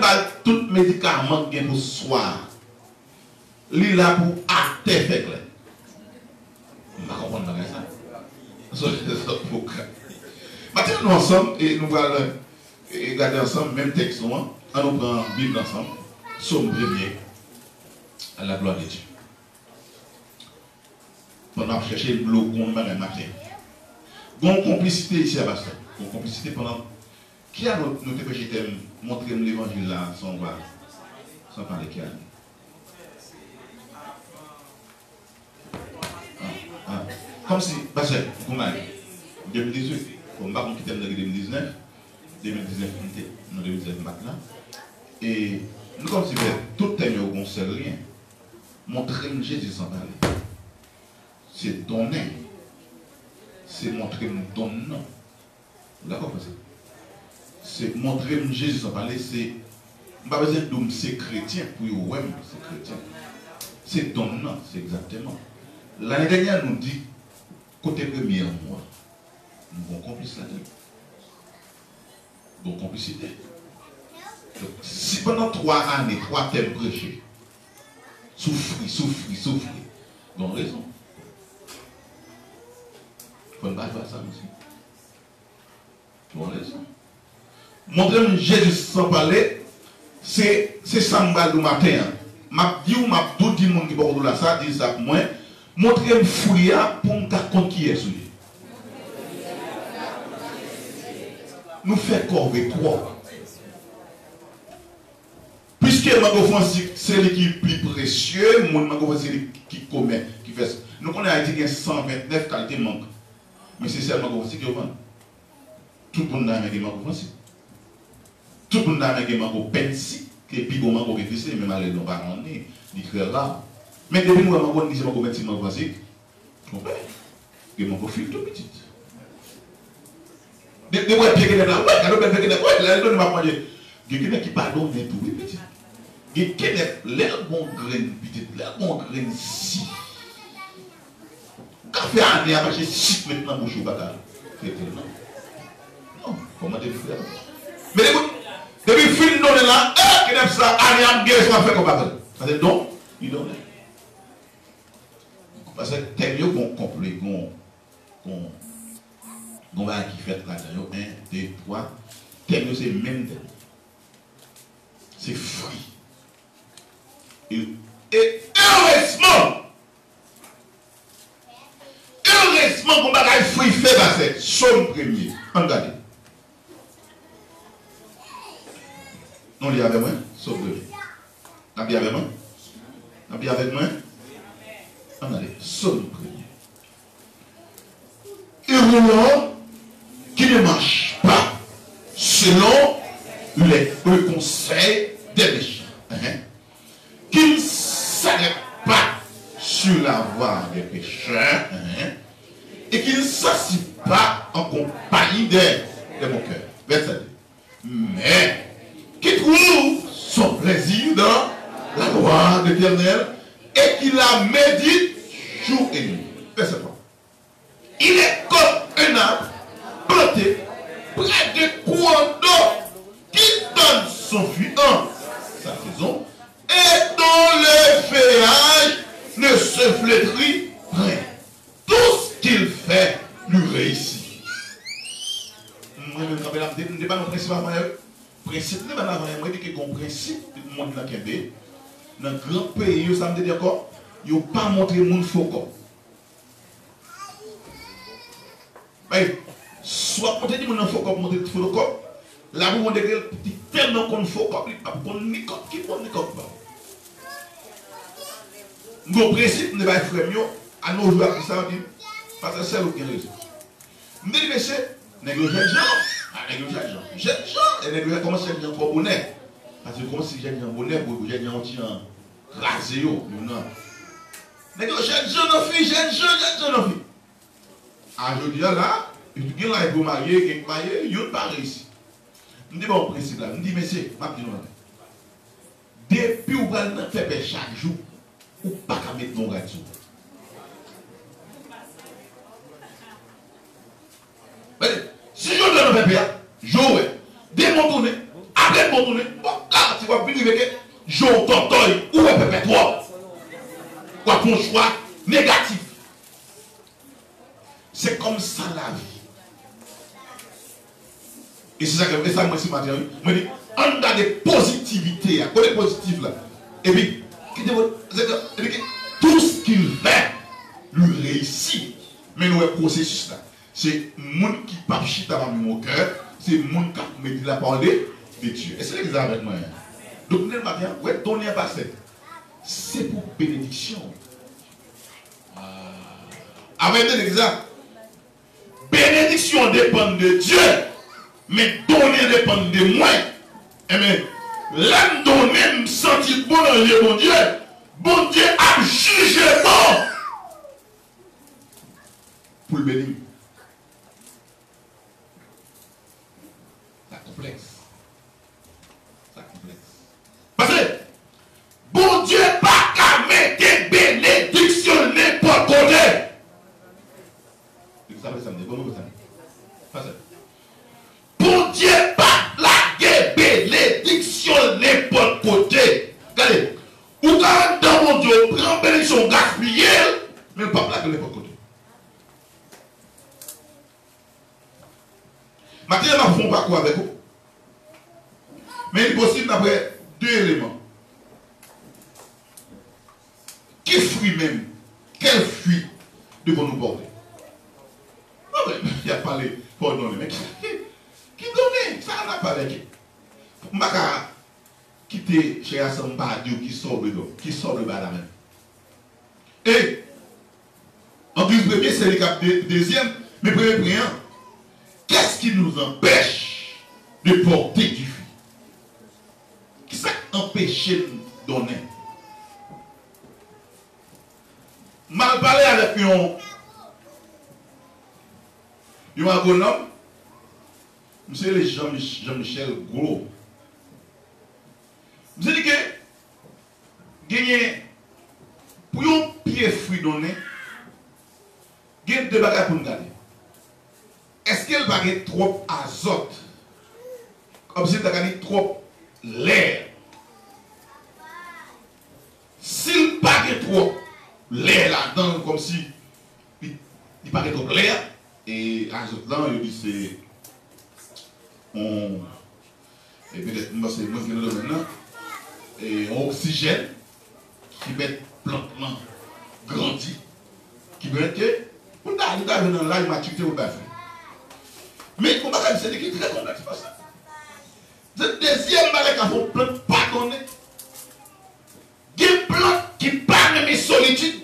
tout médicament qui est pour soir. Lui là pour acter fait clair. On va comprendre ça. Maintenant, nous ensemble et nous allons regarder ensemble même texte. On nous prend la Bible ensemble. Somme premier à la gloire de Dieu. Pendant que chercher le bloc qu'on va le matin. Bon complicité ici à Bastard. Bon complicité pendant. Qui a noté que j'étais montré l'évangile là sans parler qui a. Comme si, parce que, vous m'avez 2018, on va quitter le 2019, 2019, nous 2019 maintenant, et nous considérons tout thème au concert rien, montrer Jésus sans parler. C'est donner, c'est montrer ton nom. D'accord, c'est montrer Jésus sans parler, c'est, pas besoin de c'est chrétien, puis ouais, c'est chrétien. C'est ton nom, c'est exactement. L'année dernière, nous dit, côté premier mois, nous avons complice là-dedans. Donc, complicité. Donc, si pendant 3 années, 3 thèmes prêchés, souffrir, donc raison. Il faut ne pas faire ça aussi. Donc raison. Montrer Jésus sans parler, c'est samba du matin. Ma dit ou ma tout dit monde qui borde là ça dit ça pour moi. Montrez-moi fouilla pour me raconter qui est souillé. Nous faisons corvée trop. Puisque c'est lui qui est plus précieux, c'est lui qui commet, qui fait ça. Nous connaissons Haïti 129 qualités manque. Mais c'est seulement qui vend. Tout le monde a un mango français. Tout le monde a un mango pensi, et puis un mango réfléchi, même à l'eau par an, il est très rare. Mais depuis que nous avons dit que nous avons dit que nous avons dit que nous avons dit que nous avons dit que nous avons dit que nous avons dit que nous avons dit que nous avons dit que nous avons dit que nous avons dit que nous avons dit que nous avons dit si. Café à année après 6 maintenant bouche au bataille. Non, comment dire frère. Mais depuis le film non là, qui n'aime ça, année en guerre, ça fait comme ça. Ça c'est donc, il donne. Parce que tel qu'on complet, qu'on va qui fait là-dedans, 1, 2, 3, tel c'est même tel. C'est fruit. Et heureusement, qu'on va faire fruit fait, c'est son premier. Regardez. Non, il y avait moi, son premier. N'a bien avec moi? N'a bien avec moi? Regardez, son premier. Heureux qui ne marche pas selon le conseil des méchants. Qui ne s'arrête pas sur la voie des pécheurs. Et qui ne s'assied pas en compagnie des moqueurs. Verset 2. Mais qui trouve son plaisir dans la loi de l'Éternel et qui la médite jour et nuit. Verset 3. Il est comme un arbre planté près des courants d'eau qui donne son fruit en sa saison et dont le feuillage ne se flétrit rien. Tout ce qu'il fait lui réussit. Moi-même, quand je ne dis pas mon principe avant, principe n'est pas avant, moi je dis que mon principe, le monde là qui est dans le grand pays, ça me dit encore, il n'y a pas montré le monde faux. Soit on te dit que mon faux corps, mon faux corps, là où on dit que tellement qu'on faux corps, il n'y a pas de ni corps qui prend ni corps. Mon principe n'est pas frère mieux, à nos joueurs qui ça dit, parce que c'est le qui réussit. Je dis, monsieur, négocier les gens, les gens. Jeunes gens, et les gens commencent à être encore bonnet. Parce que comment si j'ai un bonnet pour j'ai un petit rasé, non. Les jeunes gens, jeunes gens. Ah, je dis là, il y a un marié, il y a un pari ici. Je dis bon, principe là, je dis, messieurs, je dis, depuis où vous faites chaque jour, ou pas qu'à mettre mon gars dessus. Si je dois me faire, jouer, dès mon tourné, après mon tourné, là, tu vas venir avec Joe Tontoy ou un perpétuel. Ou ton choix négatif. C'est comme ça la vie. Et c'est ça que ça, moi, c'est matin. Je dis, on a des positivités, quoi des positifs là. Et puis, tout ce qu'il fait, lui réussit. Mais nous, le processus là, c'est le monde qui ne chie dans mon cœur, c'est le monde qui me dit la parole de Dieu. Et c'est l'examen avec moi. Donc, nous, le matin, ouais, donner un passé. C'est pour bénédiction. Avec un exemple, bénédiction dépend de Dieu, mais donner dépend de moi. Et bien, l'âme donner me sentir bon dans le bon Dieu. Bon Dieu a jugé bon pour le bénir. C'est complexe. C'est complexe. Parce que bon Dieu pas qu'à mettre bénédiction n'importe côté. Vous savez ça me dit bon vous savez. Parce que bon Dieu pas la bénédiction n'importe côté. Regardez. Ou quand dans mon Dieu prend bénédiction gaspillée, mais le peuple là que n'importe côté. Maintenant, on ne fait pas quoi avec vous. Mais il est possible d'après deux éléments. Quel fruit même, quel fruit devons nous porter? Il y a parlé pour donner, mais qui donne? Ça n'a pas avec. Je ne vais pas quitter chez Assamba qui sort de bas la même. Et en plus, premier, c'est le cap deuxième, mais premier priant. Qu'est-ce qui nous empêche de porter du fruit? Qu'est-ce qui empêche de donner? Mal parlé avec un agronome, monsieur Jean-Michel Gros. Je dis que gagner pour un pied fruit donné, gagner deux bagages pour nous garder. Est-ce qu'elle va gagner trop azote? Comme si elle a gagné trop l'air. S'il pas gagné trop l'air là-dedans, comme si il pas gagné trop l'air, et azote là, il dit c'est et peut-être c'est moi qui le donne maintenant. Et oxygène qui met plante grandi, qui veut que on a dans la maturité au bas. Mais on va dire c'est très complexe pour ça. Le deuxième balai qui a plante pas donné. Des plantes qui parlent de solitude.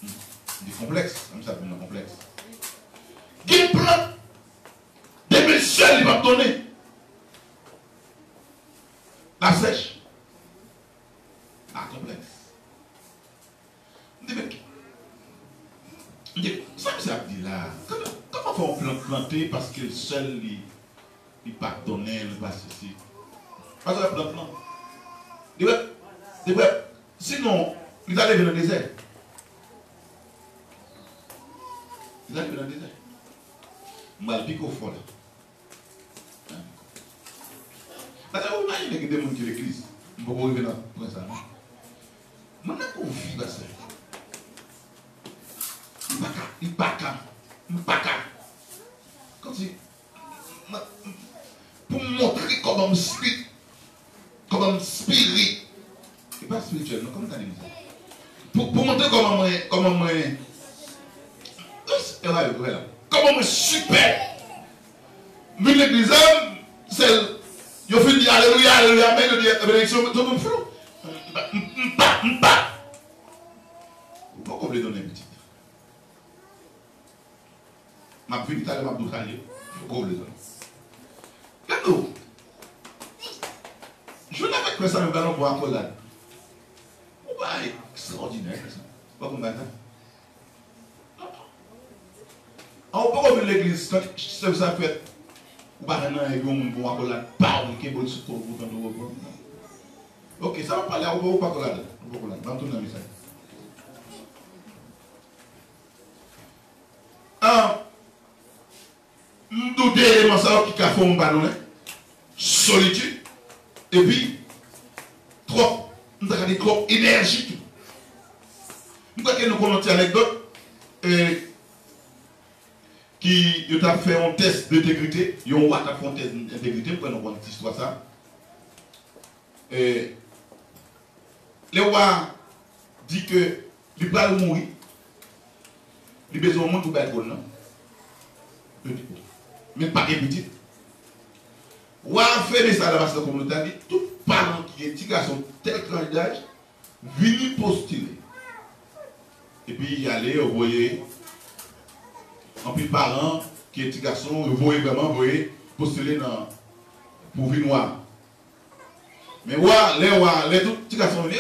C'est complexe, comme ça, c'est complexe. Des plantes, des messieurs, ils vont donner. La sèche. Ah, complexe. Ça me dit là. Comment faut-on planter parce que seul il pas donné, il pas ceci. Parce que la plante non. Sinon, il allait dans le désert. Il allait dans le désert. Je vais le piquer au fond là. Parce que vous imaginez que des gens qui l'église, je ne peux pas revenir pour ça. Je n'ai pas envie de ça. Il n'y a pas qu'à. Quand il. Pour montrer comment spirit. Comment spirit. Ce n'est pas spirituel, non? Comment tu as dit ça? Pour montrer comment moi. Comment moi super. Mais l'église, c'est. Je fais dire alléluia, alléluia, mais je dis bénédiction, tout le monde flou. Pourquoi vous voulez donner un petit? Ma vie d'Italie, ma d'Italie. Il faut que vous regardez. Je n'ai pas que ça me va pour accolade. On va être extraordinaire. Pas comme ça. On peut revenir l'église, quand ça fait. Ou pas un bon accolade, pas de kébol sur le bouton de repos. Ok, ça va parler à vous pas accolade. On va tourner le message. Nous deux éléments qui font un ballon, solitude, et puis trop énergie. Nous connaissons une anecdote qui a fait un test d'intégrité. Il y a fait un test d'intégrité, pour nous connaître cette histoire. Ça. Le roi dit que il va mourir. Il a besoin de monde pour battre le monde. Mais pas de petit. Ou a fait ça dans la communauté, tout parent qui est petit garçon tel candidat, vient postuler. Et puis il y allait, vous voyez, en plus parents qui est petit garçon, vous voyez vraiment, postuler pour venir noir. Mais les tout petits garçons, mais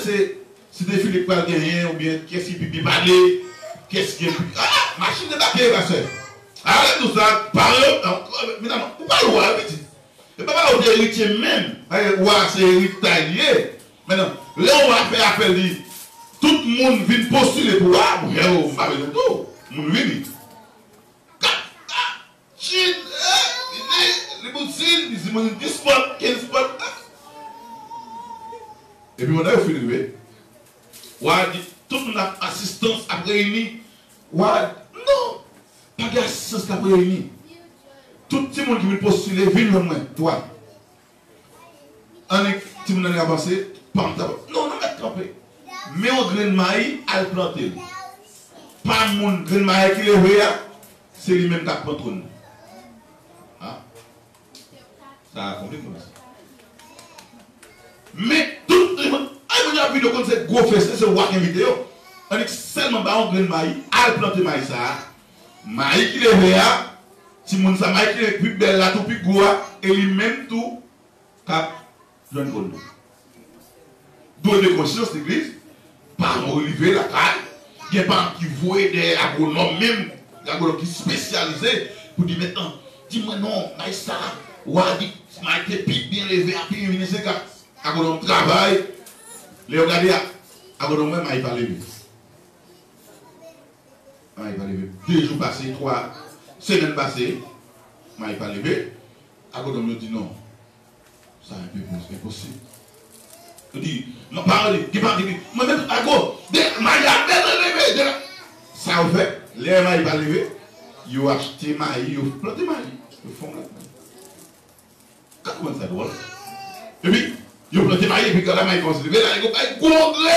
c'est des Philippe qui gagné, ou bien qu'est-ce qui peut parler, qu'est-ce qui est. Ah, machine de papier, ma soeur. Arrête tout ça, parle, mais non, vous parlez roi, petit. Et pas au héritier même, roi c'est héritier. Maintenant, là on va faire appel, tout le monde vient postuler pour roi, pour faire au mari de tout. Mon vini. Chine, les boutines, les immondes, 10 spots, 15 spots. Et puis on a fini, roi dit, toute notre assistance a réuni. Roi, non. Pas d'assistance qui a réuni. Tout le monde qui veut postuler, vient le moins, toi. On est, si vous avez avancé, non, non, mais trompé. Mais on grain de maïs, à le planter. Pas mon grain de maïs qui est vrai, c'est lui-même qui a planté. Ah. Ça a compris comme ça. Mais tout le monde, on a vu de comme c'est gros fesse, c'est roi qui invite. On est seulement un grain de maïs, à le planter maïs ça. Maïs qui est vrai, si mon sa maïs qui est plus belle là, tout plus gros, et lui-même tout, cap, donne bon. Donne de conscience l'église, par Olivier la caille, il y a pas qui voient des agronomes, même des agronomes qui sont spécialisés, pour dire maintenant, dis-moi non, maïs ça, ou a dit, maïs qui est bien levé, puis il vient c'est agronome travail, les regardez, agronome même, maïs pas levé. Il va lever 2 jours passés, 3 semaines passées, il va lever. Agronome me dit non, ça est impossible. Il dit, non, parle, il va dire, moi-même, agro, levé. Ça en fait, les maïs va lever, ils ont acheté maïs, ils ont planté maïs, ils font la maïs. Comment ça drôle? Et puis, ils ont planté maïs, et puis quand la maïs commence à lever, là, ils ont fait gros gré,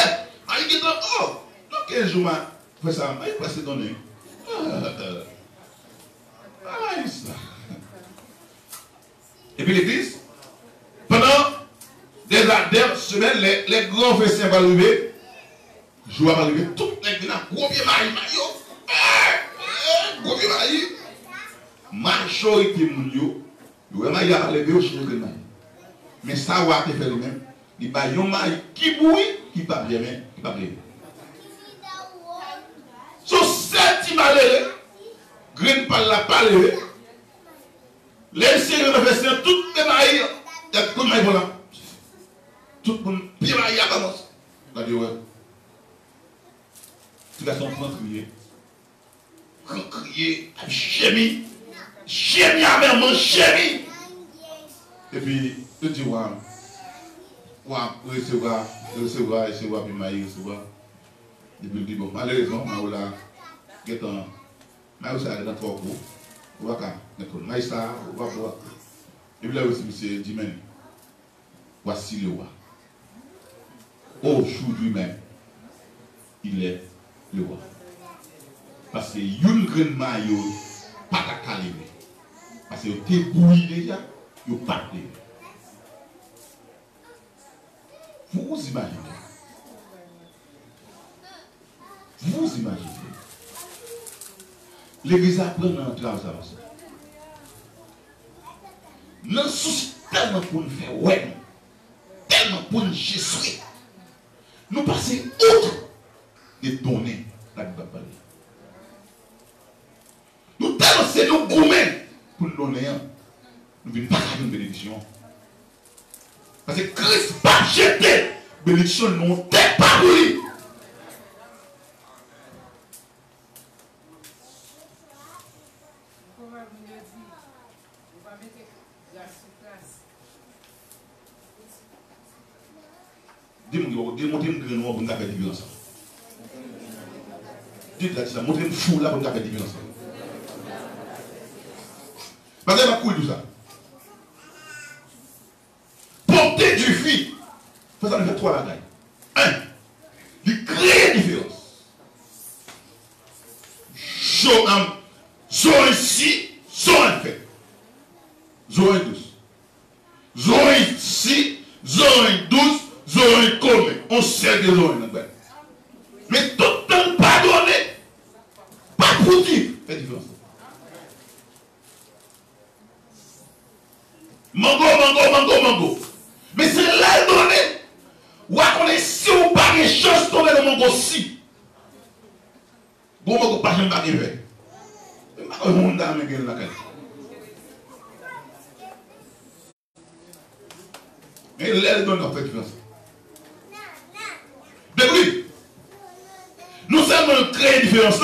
maïs qui est oh, donc 15 jours, fais ça, maïs passe donné. Et puis l'église, pendant des semaines, les grands festins vont arriver, jour va arriver, tout les gens, gros pied maïs, gros pied maïs, majorité mounio, le maïs a levé au chien de maïs. Mais ça va te faire lui-même, il va y avoir un maïs qui bouille, qui va bien, qui va bien. So, cette malheur, graine par la palais, les seigneurs de festival, toutes les mailles, il y a tout le monde là. Tout le monde, puis il y a pas d'os. Il a dit, ouais. Tu vas s'en prendre crier. Crier, chémi. Chémi, amèrement, chémi. Et puis, tu dis, ouais. Recevoir, puis maïs, recevoir. Depuis le début, malheureusement, je suis dans 3 cours. Je suis et puis là aussi, monsieur dit, voici le roi. Aujourd'hui même, il est le roi. Parce que une grande maillot, pas ta calmer. Parce que tu es bouilli déjà, tu n'as pas de. Vous imaginez? Vous imaginez? l'église apprend dans le travail. Nous sommes tellement pour nous faire ouais, tellement pour nous gestionner. Nous passons outre des données la Bible parle. Nous tellement c'est nous gourmets pour nous donner. Nous venons pas faire une bénédiction. Parce que Christ n'a pas jeté bénédiction, nous n'avons pas voulu. Dis-moi, montrez-moi que nous avons fait des violences. Dites-moi ça, montrez-moi fou là pour nous faire des violences. Parce que je vais couler tout ça. Porter du fil. Faut ça nous fait trois bagailles. Un, il crée une différence. Zone ici, zone fait. Zone douce. Zone ici, zone douce, zone commun. On sait que zone est. Mais tout le temps pardonner, pas pour dire, fait différence. Mango. Mais c'est là donné. Ou à connaître si ou pas une chance de tomber dans le mango si. Bon, mango pas jamais arrivé. Je ne sais pas si vous avez mais l'air donne en fait différence. Depuis, nous sommes créer une différence.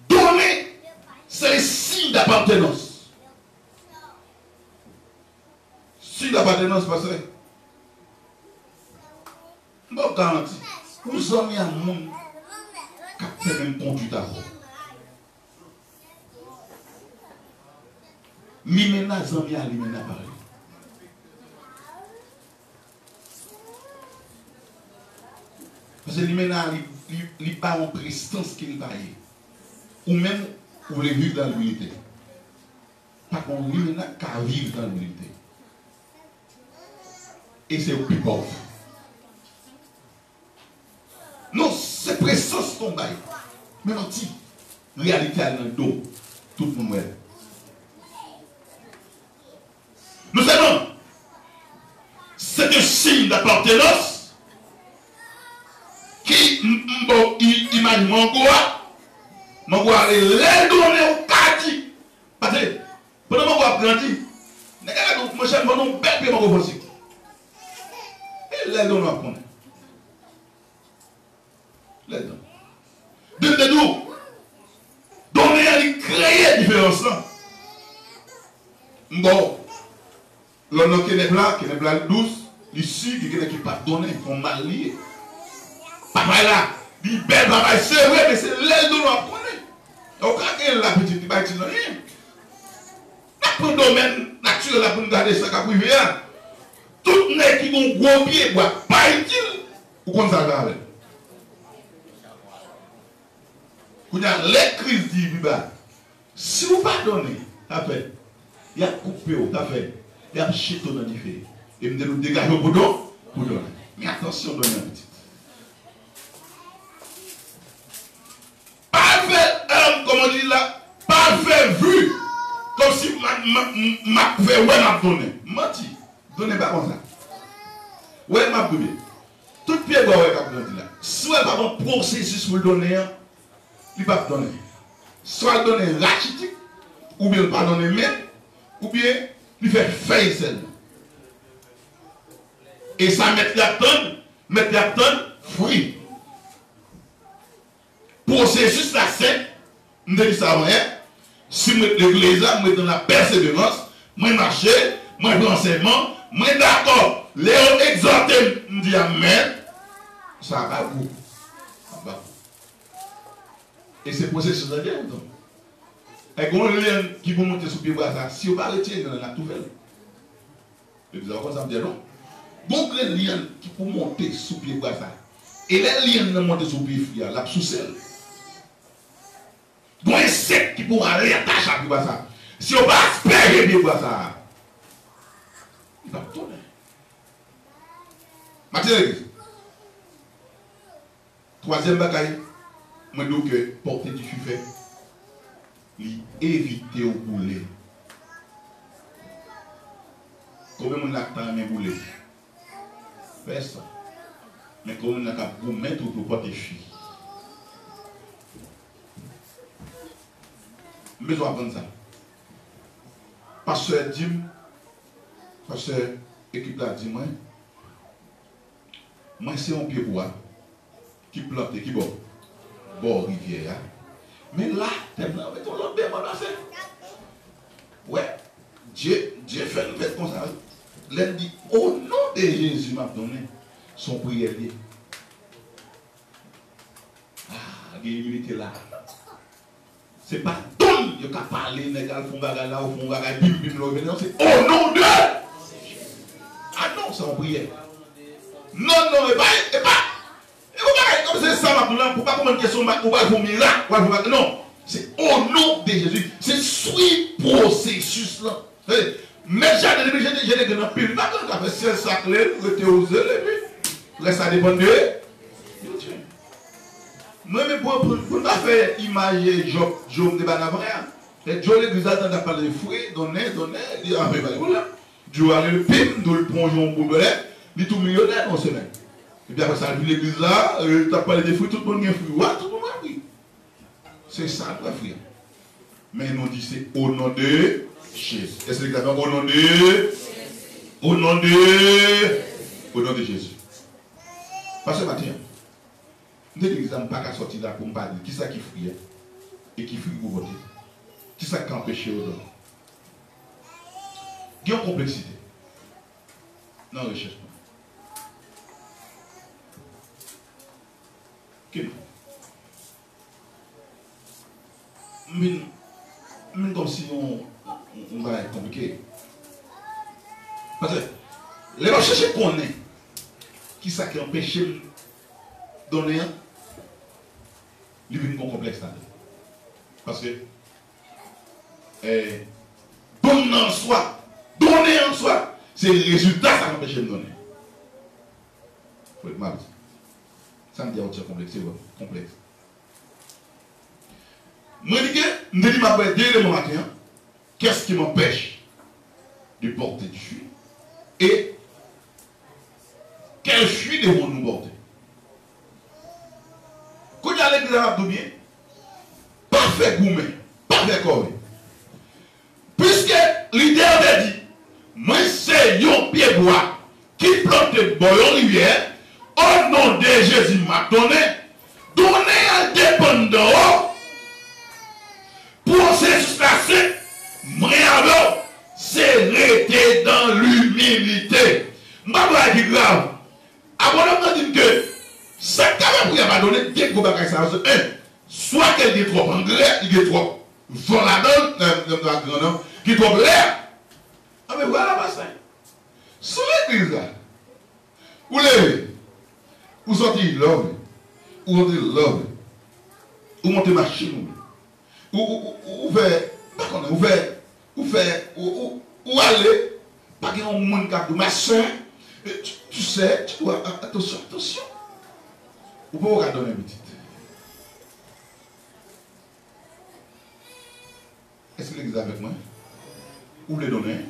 Donner, c'est le signe d'appartenance. Signe d'appartenance, parce que, bon, garantie, nous sommes un monde qui a fait même conduite à vous. Mimena zami a limena parler. Parce que limena il pas en prestance qu'il baille. Ou même ou voulez vivre dans l'unité. Par contre limena qu'à vivre dans l'unité. Et c'est au plus pauvre. Non, c'est prestance ton bail. Mais non, réalité dans le dos. Tout le monde est. Nous savons, c'est un signe d'appartenance qui imagine Mangoua est donné au quartier. Parce que, pendant que Mangoua grandit, mon cher, mon bel pied Mangoua aussi. Et les donné à prendre. Les donné. De nous, donner à lui créer une différence. Bon. L'on qui est blanc douce, ici, qui est pas donné, qu'on mal lié. Papa là, il belle papa, c'est vrai, mais c'est l'aile de l'on connaît. Donc, quand la petite bâtisse, rien. Dans le domaine naturel, pour nous garder ça, quand vous vivez, tout le monde qui a un gros pied, pas utile, ou comme ça, quand même. Quand il y a les crises d'Ibiba, si vous pardonnez, ça fait, il y a coupé, ça fait. Il y a un chito dans l'effet. Et me dit, dégager au boudon, boudon. Mais attention, donnez un petit. Pas fait, comme on dit là, pas fait vu. Comme si m'a fait, ouais, m'a donné. Menti. Donnez pas comme ça. Ouais, m'a donné. Tout pied, ouais, m'a donné là. Soit pas un processus pour le donner, il va donner. Soit le donner rachitique, ou bien pas donner même, ou bien il fait faillir seulement. Et ça met la tonne, fruit. Processus là, c'est, je dis ça avant, si je mets l'église, je mets dans la persévérance, je marche, je prends l'enseignement, je suis d'accord. Léon exhorté, je dis amen, ça va beaucoup. Et c'est processus là, donc. Et quand on lien qui vous monter sur le pied, si vous ne parlez pas, on a tout fait. Et vous avez ça me dit non. Bon, les liens qui pour monter sur le pied, et les liens qui monter sur le pied, il y a la sous-selle. Bon, un insecte qui pour aller attacher à pied, si on va espérer pied, il va tourner. Mathieu, troisième bagaille, moi je dis que porter du fait, éviter au boulet. Combien de gens ont mis boulet? Personne. Mais combien de gens ont mettre pour porter fille? Mais je vais apprendre ça. Pasteur Dim, pasteur équipe là dit moi c'est un pied bois qui plante qui bon rivière. Mais là, t'es là avec ton l'autre démon à faire. Ouais, Dieu fait une fête comme ça. L'elle dit au nom de Jésus m'a donné son prière. Ah, il était là. C'est pas tout il a parlé, négal, font bagarre là, font bagarre, bim, bim, c'est au nom de. Ah non, c'est en prière. Non, et pas. Comme c'est ça, pour pas comment une question, ou pas pour miracle, non. C'est au nom de Jésus. C'est sous processus là. Mais j'ai des grands pires. Pas quand on fait ciel sacré, vous êtes osé, et puis, ça dépend de Dieu. Moi, mais pour ne pas faire imaginer Job de Banavria, Job l'église attend à parler de fruits, donner, il dit, ah, mais voilà. Dieu a le pim, nous le plongeons au bout de l'air, il est tout millionnaire en semaine. Et puis après ça, l'église là, tu as parlé des fruits, tout le monde a fruits. Ouais, tout le monde a fruits. C'est ça, le fruit. Mais nous dit c'est au nom de Jésus. Est-ce que vous avez au nom de Jésus? Parce que matin, l'église n'a pas sortir là pour me parler. Qui ça qui fruit et qui fruit pour voter? Qui ça qui empêche au nom? Il y a une complexité. Non, recherche pas. Mais comme si on va être compliqué. Parce que les recherches qu'on est, qui ça qui empêche de donner, il y a une complexe là. Parce que donner en soi, c'est le résultat ça m'empêche de donner. Il faut être mal. Ça me dit que c'est complexe, c'est complexe. Moi, je dis dès le matin, qu'est-ce qui m'empêche de porter du fruit? Et quel fruit devons-nous porter? Quand il y a l'église bien, pas fait gourmet, pas fait corps. Puisque l'idée avait dit, moi c'est un pied bois qui plante une rivière, au nom de Jésus m'a donné à dépendant. Pour se passer, moi alors, c'est rester dans l'humilité. Je ne vais pas grave. Avant de dire que ça quand même pour donner des gros bagages, soit qu'elle est trop engrais, il est trop voladon, qui est trop l'air. Ah mais voilà ma sainte. Sous l'église là, vous levez, vous sortez l'homme, vous montez l'homme, vous montez machine. Ou aller, pas qu'il y ait un monde qui a dit, ma soeur, tu sais, tu dois, attention. Ou pas vous donner une petite. Est-ce que l'église est avec moi? Vous voulez donner?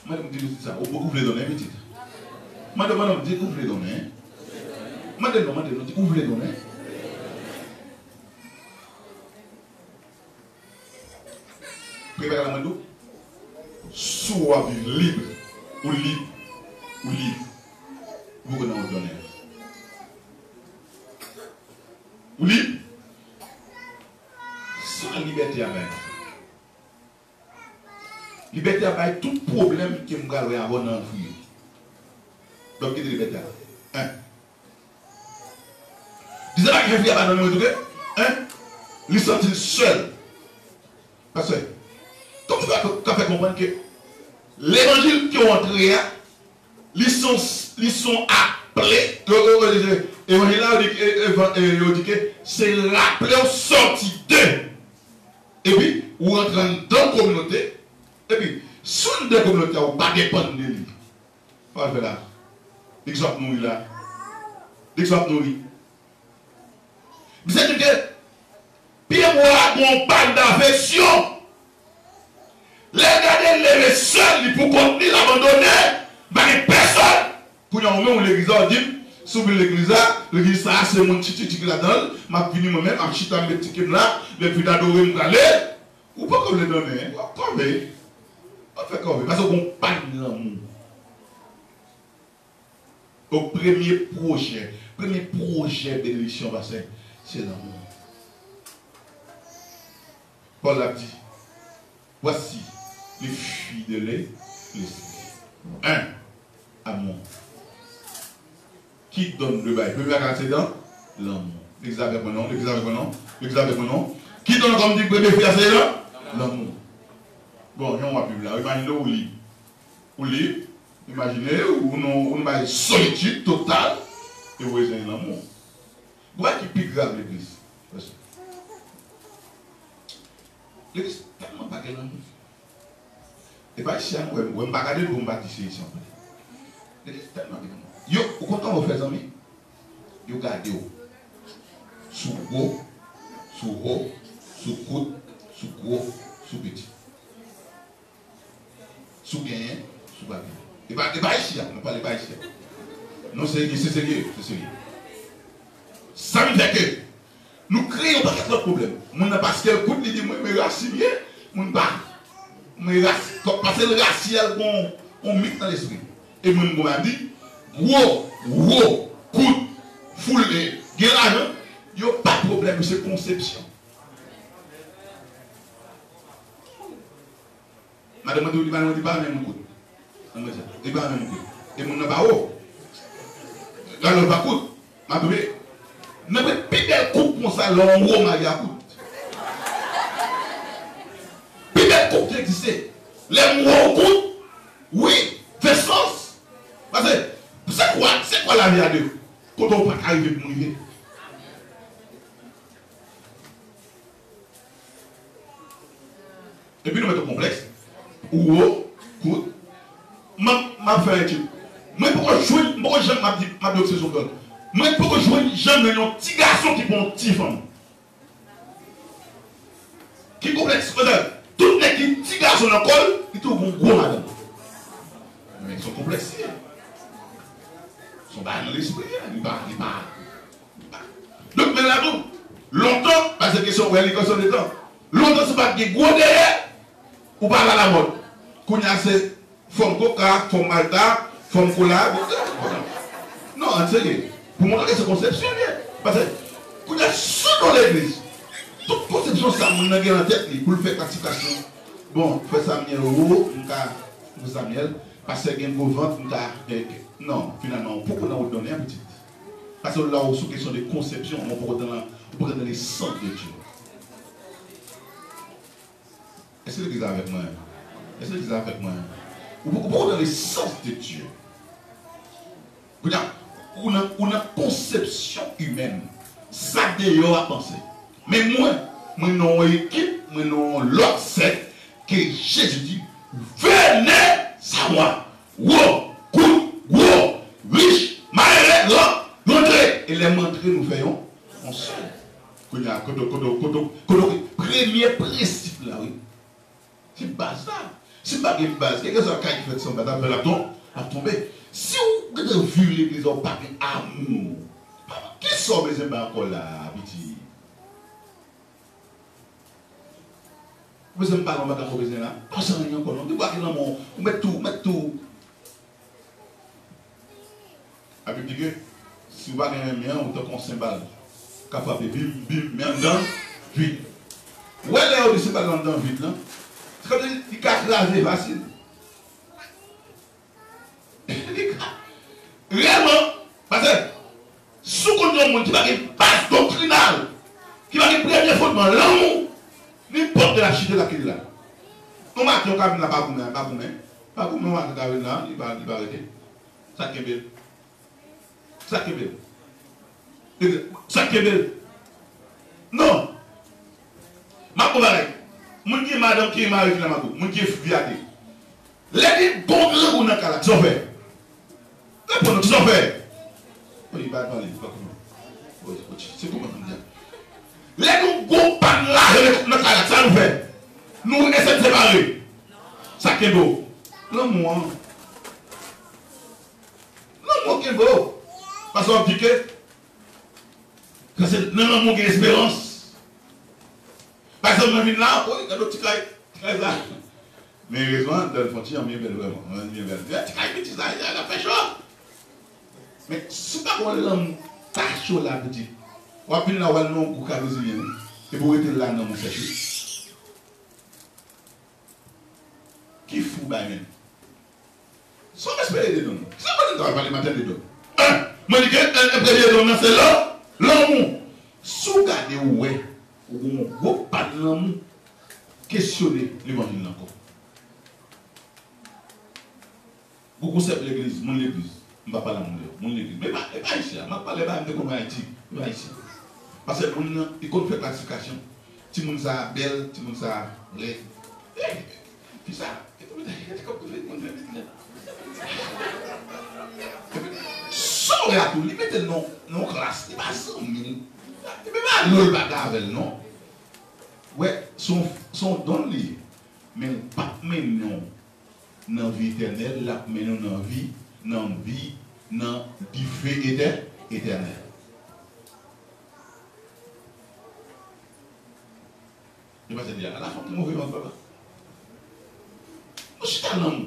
Madame dit ça, vous voulez donner une petite? Madame dit, vous voulez donner? Madame dit, vous voulez donner? Préparez la main. Soit libre ou libre. Vous connaissez votre honneur. Ou libre. Sans liberté avec. Liberté avec tout problème que vous allez avoir dans le foyer. Donc, quelle liberté? Disez pas que je vais dans le monde. Ils sont seuls. Parce que comme tu vas faire comprendre que l'évangile qui est entré, ils sont appelés, l'évangile là, il dit que c'est rappelé au sorti d'eux. Et puis, vous rentrez dans la communauté, et puis, si une des communautés, vous ne pas dépendre de lui. On va faire là. L'exemple nous là. C'est que, Pierre moi, on parle d'affection. Les gars les seuls pour contenir l'abandonner, mais personne. Pour nous, on l'église, on dit, sur l'église, l'église, ça, c'est mon petit qui là-dedans, m'a fini moi-même, m'a chita mes tickets là, les puis d'adorer me caler. Ou pas comme les donner, comme on fait comme parce qu'on parle de l'amour. Au premier projet bénédiction, c'est l'amour. Paul a dit, voici les fruits de l'esprit. 1. Amour. Qui donne le bail? Premier c'est dans l'amour. L'église avec mon nom, l'église avec mon nom, l'église avec mon nom. Qui donne comme dit premier frère, c'est là? L'amour. Bon, on va plus là. Imaginez où lit. Imaginez où nous avons une solitude totale et vous avez l'amour. Vous voyez qui est plus grave l'église? L'église n'est tellement pas qu'elle l'amour. Et pas ici, on ne va pas regarder pour me bâtir ici. L'église est tellement qu'elle l'amour. Yo, au contraire, vous faites amis. Yo, gardez vous. Sous gros, sous haut, sous côte, sous gros, sous petit. Sous gain, sous baguette. Et pas ici, on ne parle pas ici. Non, c'est sérieux, c'est sérieux. Ça veut dire que nous créons pas de problème. Mon parce qu'elle coûte, il dit, moi, je me racine bien, mon pas. Parce que le racial, on mixe dans l'esprit. Et mon m'a dit, gros, coûte, foule, guérage, il n'y a pas de problème, c'est conception. Madame dit, madame dit, pas même coup. Il va même coup. Et mon n'a pas haut. Là, le pas coup. Madame, ne peut pas belle coupe pour ça, l'en haut, ma coup. Plus belle coupe qui existe. Les mots coups, oui, fait sens. Parce que, c'est quoi la vie à deux? Quand on peut arriver pour mourir. Et puis nous mettons complexe. Ou coup, m'a fait un truc. Moi, pourquoi j'aime ma obsession de l'autre? Moi, pourquoi j'aime un petit garçon qui prend un petit femme? Qui complexe. Tout les petits garçons dans l'école, ils trouvent un gros madame. Mais ils sont complexes. Ils sont pas dans l'esprit. Ils parlent. Donc, maintenant, longtemps, parce que c'est une question de temps. Longtemps, c'est pas des gros derrière ou pas à la mode. Quand il y a ces formes coca, formes malta, formes cola. Non, en sérieux. Pour montrer que c'est conception. Parce que quand il y a sous dans l'église, toute conception, ça m'a gagné en tête pour le faire classification. Bon, fais Samuel haut, Samuel, parce que il y a un ventre, non, finalement, pourquoi on a donné un petit? Parce que là, sous question de conception, on peut donner les sens de Dieu. Est-ce que l'église est avec moi? Est-ce que l'église est avec moi? Pourquoi donner les sens de Dieu? On a une conception humaine. Ça d'ailleurs à penser. Mais moi, non équipe, moi non l'autre secte que Jésus dit, venez à moi. Wow, gros, riche, malheureux, rentrez. Et les montrer nous faisons ensemble. Premier principe là, oui. C'est base là. C'est pas une base. Quelqu'un qui fait son bataille à tomber. Si vous avez vu l'église au papier amour, qui sont les encore là, petit? Vous n'avez pas de besoin là? Pas ça, rien encore. Vous mettez tout. La Bible dit que si vous avez un mien, vous avez un cymbale. Quand vous avez bim, mais en dedans, vite. Où est-ce que c'est pas dans vite là? C'est comme si il cache raser facile. Réellement, parce que sous contrôle de monde qui va avoir une base doctrinale, qui va avoir une première fondement, l'amour, n'importe la chute de la clé là. On va dire qu'on n'a pas goûté, on va dire là, il va arrêter. Ça qui est belle. Ça qui est belle. Non. Ma pauvre, mon qui est madame qui est mariée dans ma coupe, mon qui est viadé. Les bons ou n'a qu'à la sauver. Les bons sauver. Oui, il va parler, c'est comment. C'est comment on dit. Les nous gros pan là, notre ça nous fait. Nous essayons de séparer. Ça qui est beau. L'amour. L'amour qui est beau. Parce qu'on dit que c'est l'amour qui a espérance. Par exemple, on vient là, il y a d'autres petits là. Mais heureusement, dans le fond, il y a mieux belle vraiment. Il y a des petits là, il a fait chaud. Mais si tu as l'amour, tu as chaud là, petit. On va venir là, on va nous couper brésilien. Et pour être là dans mon séché. Qui fout, bah, même. Sans respect des dons. C'est pas de parler matin des dons. Moi, je dis que le premier don, c'est là, l'amour. Si vous regardez où est, vous pas de l'amour, questionnez l'évangile encore. Vous conceptez l'église, mon église. Je ne vais pas parler de mon église. Mais pas ici, je ne vais pas parler de comment Haïti. Pas ici. Parce que il compte faire classification. Si vous avez belle, si vous avez qui ça? Sans à tout, il met non classe, il va 100 000. Il ne peut pas le bagarre avec non. Ouais, son don lié. Mais pas maintenant dans la vie éternelle, là, maintenant dans la vie, dans du feu éternel. Je vais te dire, à la fin, comment on va faire? Nous sommes dans l'amour.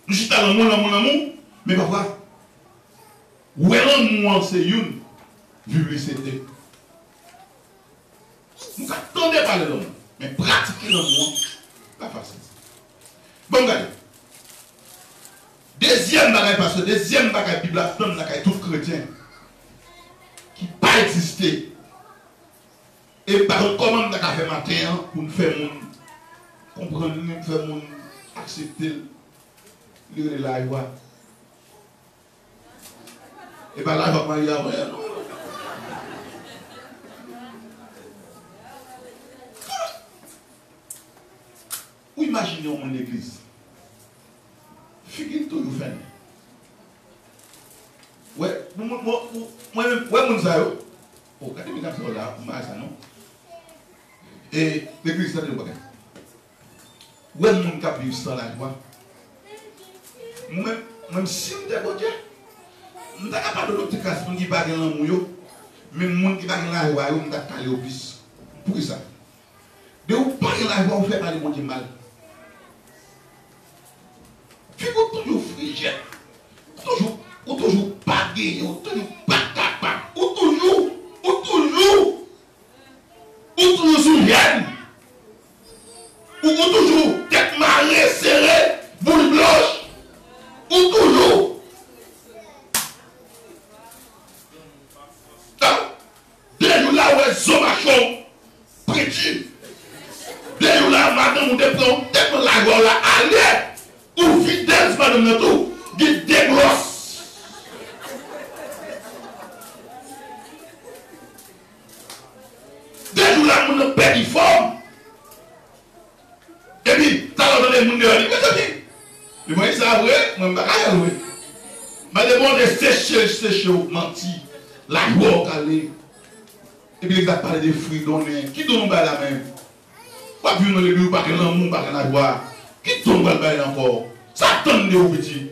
Nous sommes dans l'amour, mais parfois, où est l'amour, c'est une publicité. Nous attendons pas l'amour, mais pratiquer l'amour, pas facile. Bon, regardez. Deuxième bagage, parce que deuxième bagage, Bible a donné à tout chrétien qui n'a pas existé. Et par contre, comment on a fait matin pour nous faire comprendre, nous faire accepter le la joie. Et bien là, je vais après. Ou imaginez mon église. Figure tout vous faites. Ouais, moi, mon zayo. Oh, quand tu me là, ça non. Et l'église, c'est le bagage. Ouais, mon cap vivre sans la joie. Même si je suis bon Dieu, je ne suis pas capable de l'autre classe pour qui ne pas dans l'amour, mais les gens qui ne pas dans la joie, je ne suis pas aller au plus. Pour ça. De vous parler de la joie, vous faites parler de mal. Figure toujours frigide, ou toujours pas gagné, ou toujours pas capable, ou toujours sous gêne, ou toujours tête marée serrée, boule blanche, ou toujours. Des jours là où est Zomachon, prétu, des jours là, madame, ou des plans, tête la gueule là, allez. Ou vitesse, madame Nato, qui déglosse. Des jours là, on a perdu forme. Et puis, ça va donner mon dehors. Mais c'est qui? Le moyen, ça vrai, moi, je ne vais pas y aller. Je demande de sécher, mentir. La joie, calée. Et puis, il a parlé des fruits donnés. Qui donne la même? Pas vu dans les lieux, pas que l'amour, pas que la joie. Qui tombe le bail encore? Ça tombe de petit.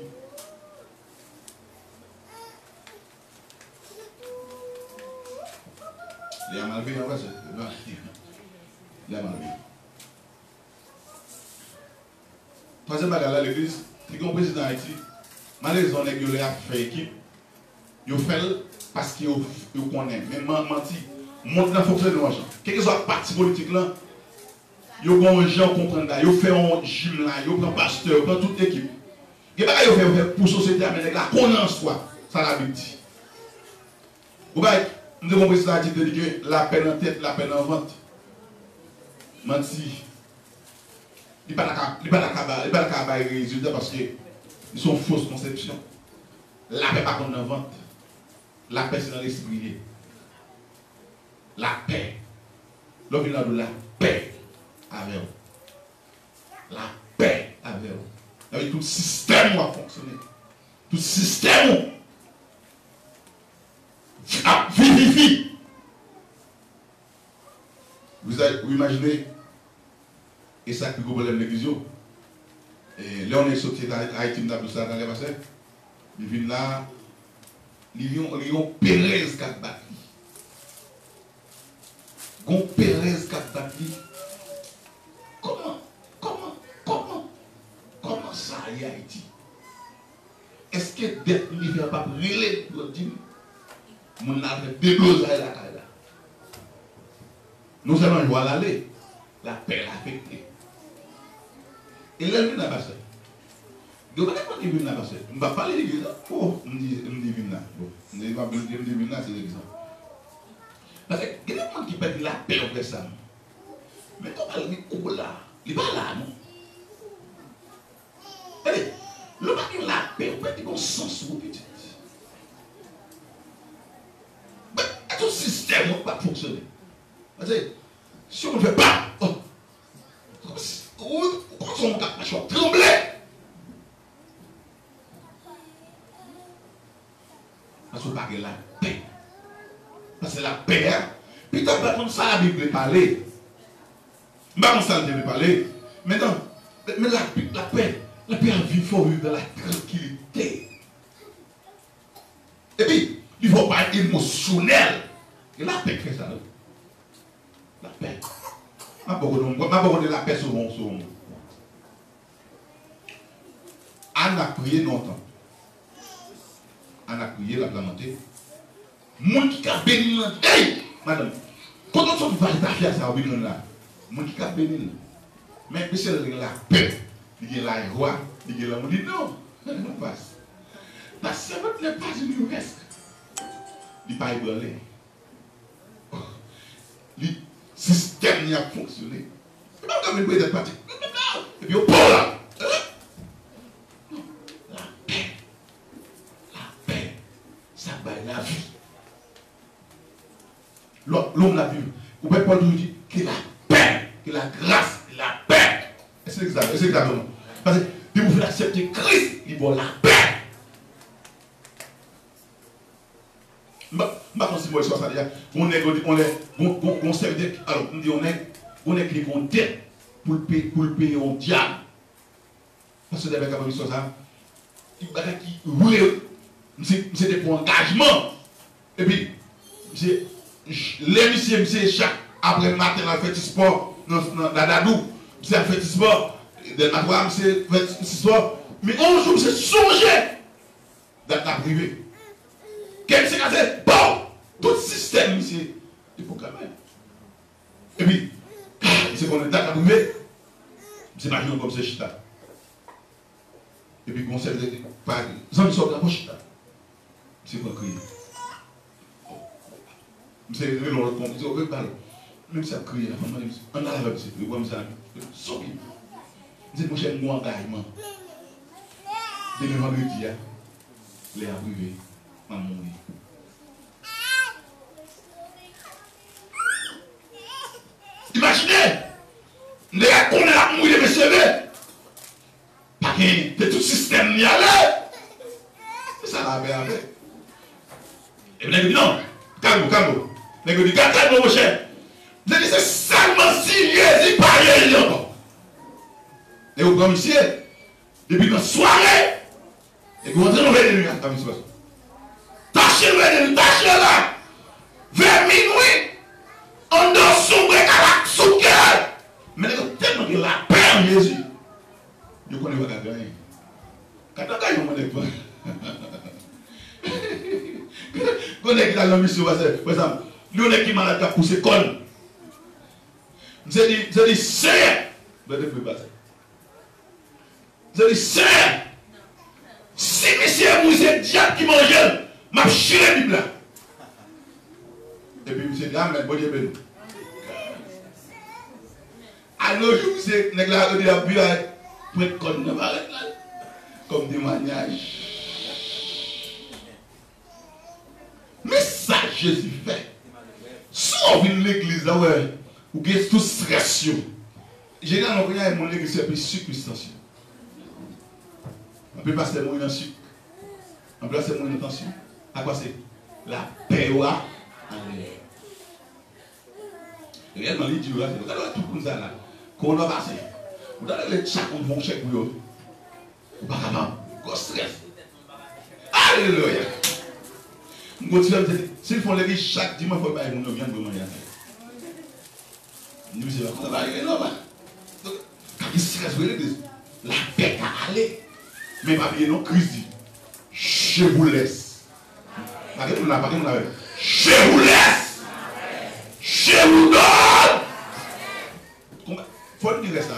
Il y a mal vu, en fait. Il y a mal vu. Troisième bagage là, l'église, qui est président d'Haïti, malheureusement, il a fait équipe. Il fait parce qu'il connaît. Mais menti, montre dans le fonctionnement. Quel que soit le parti politique là, il y a un gens comprendre là, il fait un gym là, il prend pasteur, il prend toute l'équipe. Il y a des choses fait pour la société, mais la connaissance soi, ça l'a dit. Vous voyez, nous avons président dit que la peine en tête, la peine en vente. Menti. Il n'y a pas de résultat parce que ils sont fausses conceptions. La paix pas qu'on en vente. La paix c'est dans l'esprit. La paix. L'homme vient de la paix avec vous. La paix avec vous. Avec tout le système va fonctionner. Tout le système a vivifie. Vous imaginez, et ça qui est le problème de l'église. Et là, on est sorti d'Haïti, on a tout ça dans les bassins. Ils viennent là, ils ont Pérez qui a battu. Gon Pérez qui a battu. Comment ça y est Haïti? Est-ce que des l'hiver pas brûler pour dire mon avait déglosé la caille là? Nous allons voir l'aller. La paix affectée. Et là, il n'a pas ça. Je ne vais pas dire qu'il n'a pas ça. Je ne vais pas parler de l'église. Oh, je me dis là. Bon, je ne vais pas dire là, c'est l'exemple. Parce que il y a des gens qui perdent la paix après ça. Mais quand on parle de coup là, il n'est pas là, non? Allez, le pas de la paix, on peut dire qu'on sens pour petit. Mais tout système ne va pas fonctionner. Parce que si on ne fait pas, quand on va trembler. Parce qu'on parle de la paix. Parce que la paix, puis tu as comme ça la Bible parler. Pas ça la Bible parler. Maintenant, mais la paix a vie, il faut vivre dans la tranquillité. Et puis, il ne faut pas être émotionnel. Et la paix fait ça. La paix. Je ne vais pas de la paix sur mon monde. Anne a prié longtemps. Anne a prié, la lamenté. Moi qui a béni, hey, madame, quand on va faire ça, on va là. Moi qui a béni. Mais c'est la paix. Il y a la joie. Il y a la on dit non, non passe. La servante n'est pas une risque. Il n'est pas ébranlé. Le système n'y a fonctionné. Il n'est pas comme une boîte de partie. Et puis on parle là. La paix, ça va la vie. L'homme l'a vu. Vous pouvez pas nous dire que la paix, que la grâce, la paix. C'est exactement. Parce que si vous voulez accepter Christ, il va la paix. Je ne sais pas si vous ça déjà. On est, alors on dit on est qui compte pour le payer au diable. Parce que avec la histoire ça, c'était pour engagement. Et puis, les messieurs, chaque après le matin, on a fait du sport dans la Dadou, c'est un fait du sport, dans la Madouam, c'est fait du sport. Mais un jour, c'est songer d'être privé. Quel c'est cassé? Bon! Tout le système ici, il faut quand même. Et puis, c'est qu'on est d'accord privé, c'est pas comme c'est chita. Et puis, on sait pas, sans sorte de la poche, c'est quoi crier? C'est le long de compétition, on veut parler. Même si ça crie, on a la vie, c'est comme ça. Sorry. C'est mon cher engagement. Dès le vendredi, les arrivés, maman mourir. Imaginez, les gars qu'on a mouillé de CV. Pas que tout système n'y allait. C'est ça la paix avec. Et vous avez dit non, calme. Vous avez dit calme mon cher. Vous avez dit c'est seulement si il parle encore. Et vous prenez ici, depuis la soirée, et vous rentrez dans le nuit à la soirée. Tâchez le nuit, tâchez là. Vers minuit, on dort sous le calac, sous le cœur. Mais vous avez tellement de la paix en Jésus. Je connais votre gagner. Quand on gagne, on est quoi? Quand on est dans la mission, par exemple, nous on qui malade à pousser con. J'ai dit, c'est. Vous avez fait passer. J'ai dit, c'est. Si monsieur vous diable qui mange, m'a chiré la Bible là. Et puis monsieur dit, ah mais bon Dieu béni. Alors je vous ai négligé de la Bible pour être comme témoignage. Mais ça Jésus fait. Si on vient de l'église là, ouais, vous avez tout stress. Généralement, quand mon église, c'est plus circonstanciel. On peut passer moins dans sucre. On peut passer moins dans tension. À quoi c'est? La paix. Réellement, il dit, là, c'est tout comme ça là. Qu'on va passer. Vous avez les chats qu'on vont checker pour eux. Vous pas capable. Gros stress. Alléluia. S'ils font l'église chaque dimanche, il faut pas qu'ils viennent pour manger. Nous, c'est pas ça va arriver normal. Donc, quand il stresse pour l'église, la paix à aller. Mais pas bien, non, Christ dit, je vous laisse. Pas que vous l'avez. Je vous laisse. Je vous donne. Il faut dire ça.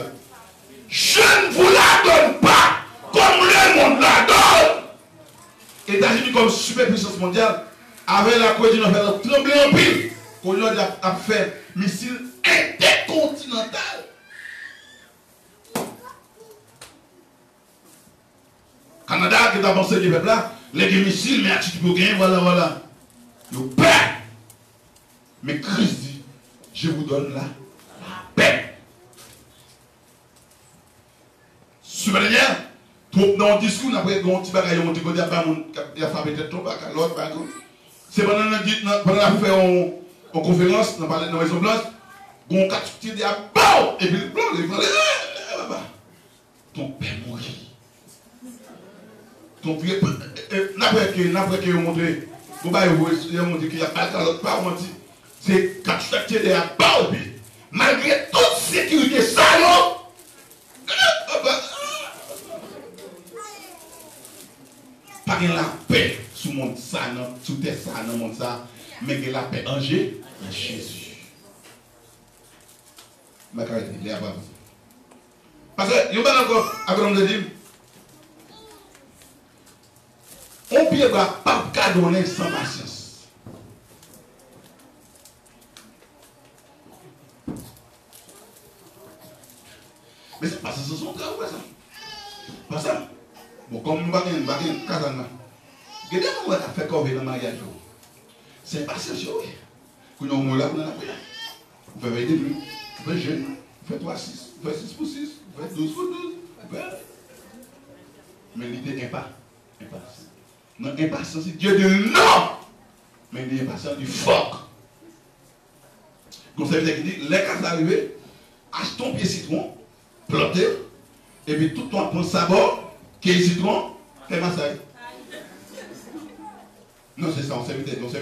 Je ne vous la donne pas comme le monde la donne. États-Unis comme superpuissance mondiale, avec la Corée du Nord, faire trembler en pile. Qu'on a fait missile intercontinental. Canada qui a avancé du peuple là, les missiles, mais attitude pour gagner, voilà. Ils peur. Mais Christ dit, je vous donne la paix. Super dernière, dans le discours, après, on petit bagage, on dit qu'il y a pas de frappé tête, l'autre bagage. C'est pendant la fait en conférence, dans la Maison Blanche, on a tout dit à BAM! Et puis le blanc, il va ton père mourit. Ton père, n'après que vous montrez, vous montrez qu'il n'y a pas de pas menti. C'est quand tu t'es dit à BAM! Malgré toute sécurité, ça non! Pas la paix sous mon ça, sous tes ça, dans mon ça, mais la paix en Jésus. Ma caractère, il est à parce que, il y a encore, après on dit, on ne peut pas donner sans patience. Mais c'est parce que ce sont très ouais ça. Parce que, bon, comme nous avons un casana, regardez comment on a fait corps dans le mariage. C'est pas ça, oui. Quand on est là, on a pris. Vous pouvez aider lui, vous pouvez jeune, vous faites 3-6, vous faites 6 pour 6, vous faites 12 pour 12, vous faites. Mais l'idée n'est pas impatience. Non, impatience, c'est Dieu dit non! Mais il est impatient du fuck. Comme ça veut dire qu'il dit, les cas arrivés, achète ton pied citron, planté, et puis tout ton prend sabord, qui est citron, fais massage. Non, c'est ça, on s'invite comme ça.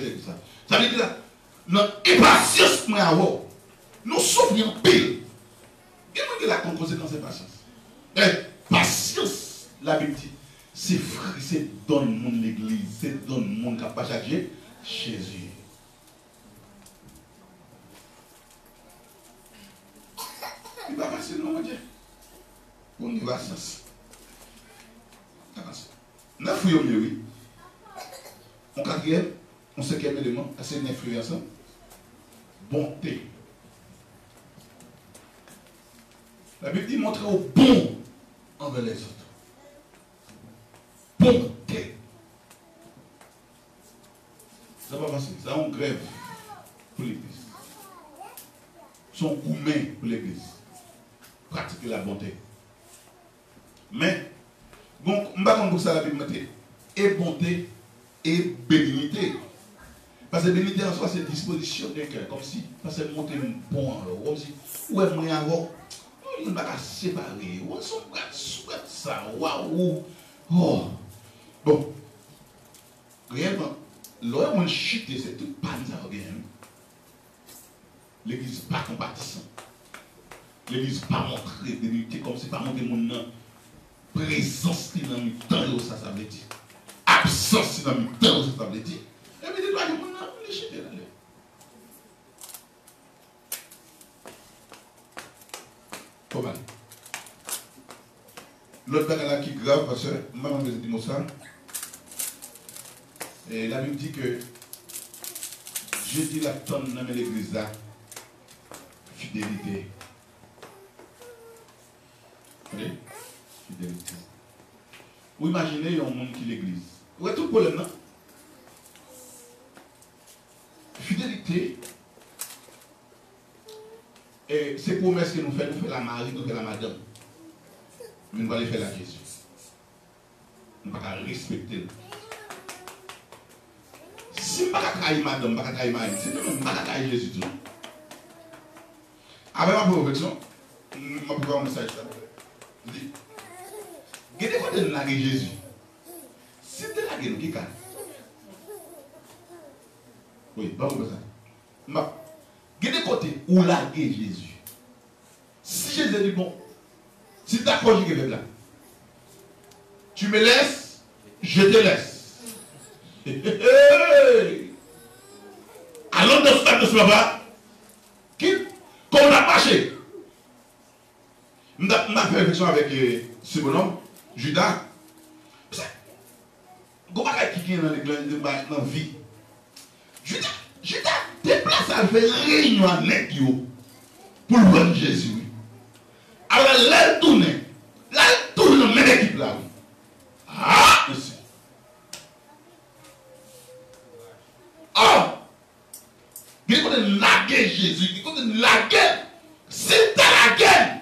Ça veut dire là, notre impatience, moi, avoir, nous souffrons pile. Et nous, la conséquence de patience. Patience, la Bible dit, c'est donner le monde l'église, c'est donner le monde qui n'a pas chaque jour, Jésus. Il va passer, non, mon Dieu. On y va, sens. Nous fouillons mieux, oui. En quatrième, on cinquième élément, c'est une influence. Bonté. La Bible dit montrer au bon envers les autres. Bonté. Ça va passer. Ça, on grève pour l'église. Son gourmet pour l'église. Pratiquer la bonté. Mais, donc, je ne sais pas comment ça la Bible mettait. Et bonté et bénignité. Parce que bénignité en soi, c'est disposition de cœur. Comme si, parce que monter un bon, comme si, ouais, moi, avant, on ne va pas séparer. On souhaite ça. Waouh! Oh! Bon. Réellement, là où on chute, c'est tout pas ça bien. L'église pas compatissant. L'église pas montrer bénignité comme si pas montrer mon présence dans le temps, ça veut dire. Absence dans le temps, ça veut dire. Et puis, il doit dire, on est chuté là. Comment? L'autre bagage qui est grave, parce que maman me dit ça. Et la Bible dit que je dis la tonne dans l'église là, fidélité. Oui? Fidélité. Vous imaginez, il y a un monde qui l'église. Vous avez tout le problème, non? Fidélité, et ces promesses que nous faisons la Marie, nous faisons la Madame. Mais nous allons les faire la Jésus. Nous ne pouvons pas respecter. Si nous ne pouvons pas trahir Madame, nous ne pouvons pas trahir Marie. C'est nous ne pouvons pas trahir Jésus. Avec ma profession, je vais vous un message. Je dis, regardez quand vous avez Jésus. Si vous avez nous qui calme. Oui, pas vous ça. Regardez côté où la Jésus. Si Jésus dit bon, si tu as conjugué avec là, tu me laisses, je te laisse. Allons dans ce stade de ce papa, qu'on a marché. On a fait réflexion avec ce bonhomme, Judas. Comment est-ce qu'il est dans la vie? Judas, déplace à faire réunion avec vous pour le voir Jésus. Alors là, elle tourne dans même équipe là. Ah, merci. Ah, il faut laguer Jésus, il faut laguer. C'est ta la guerre.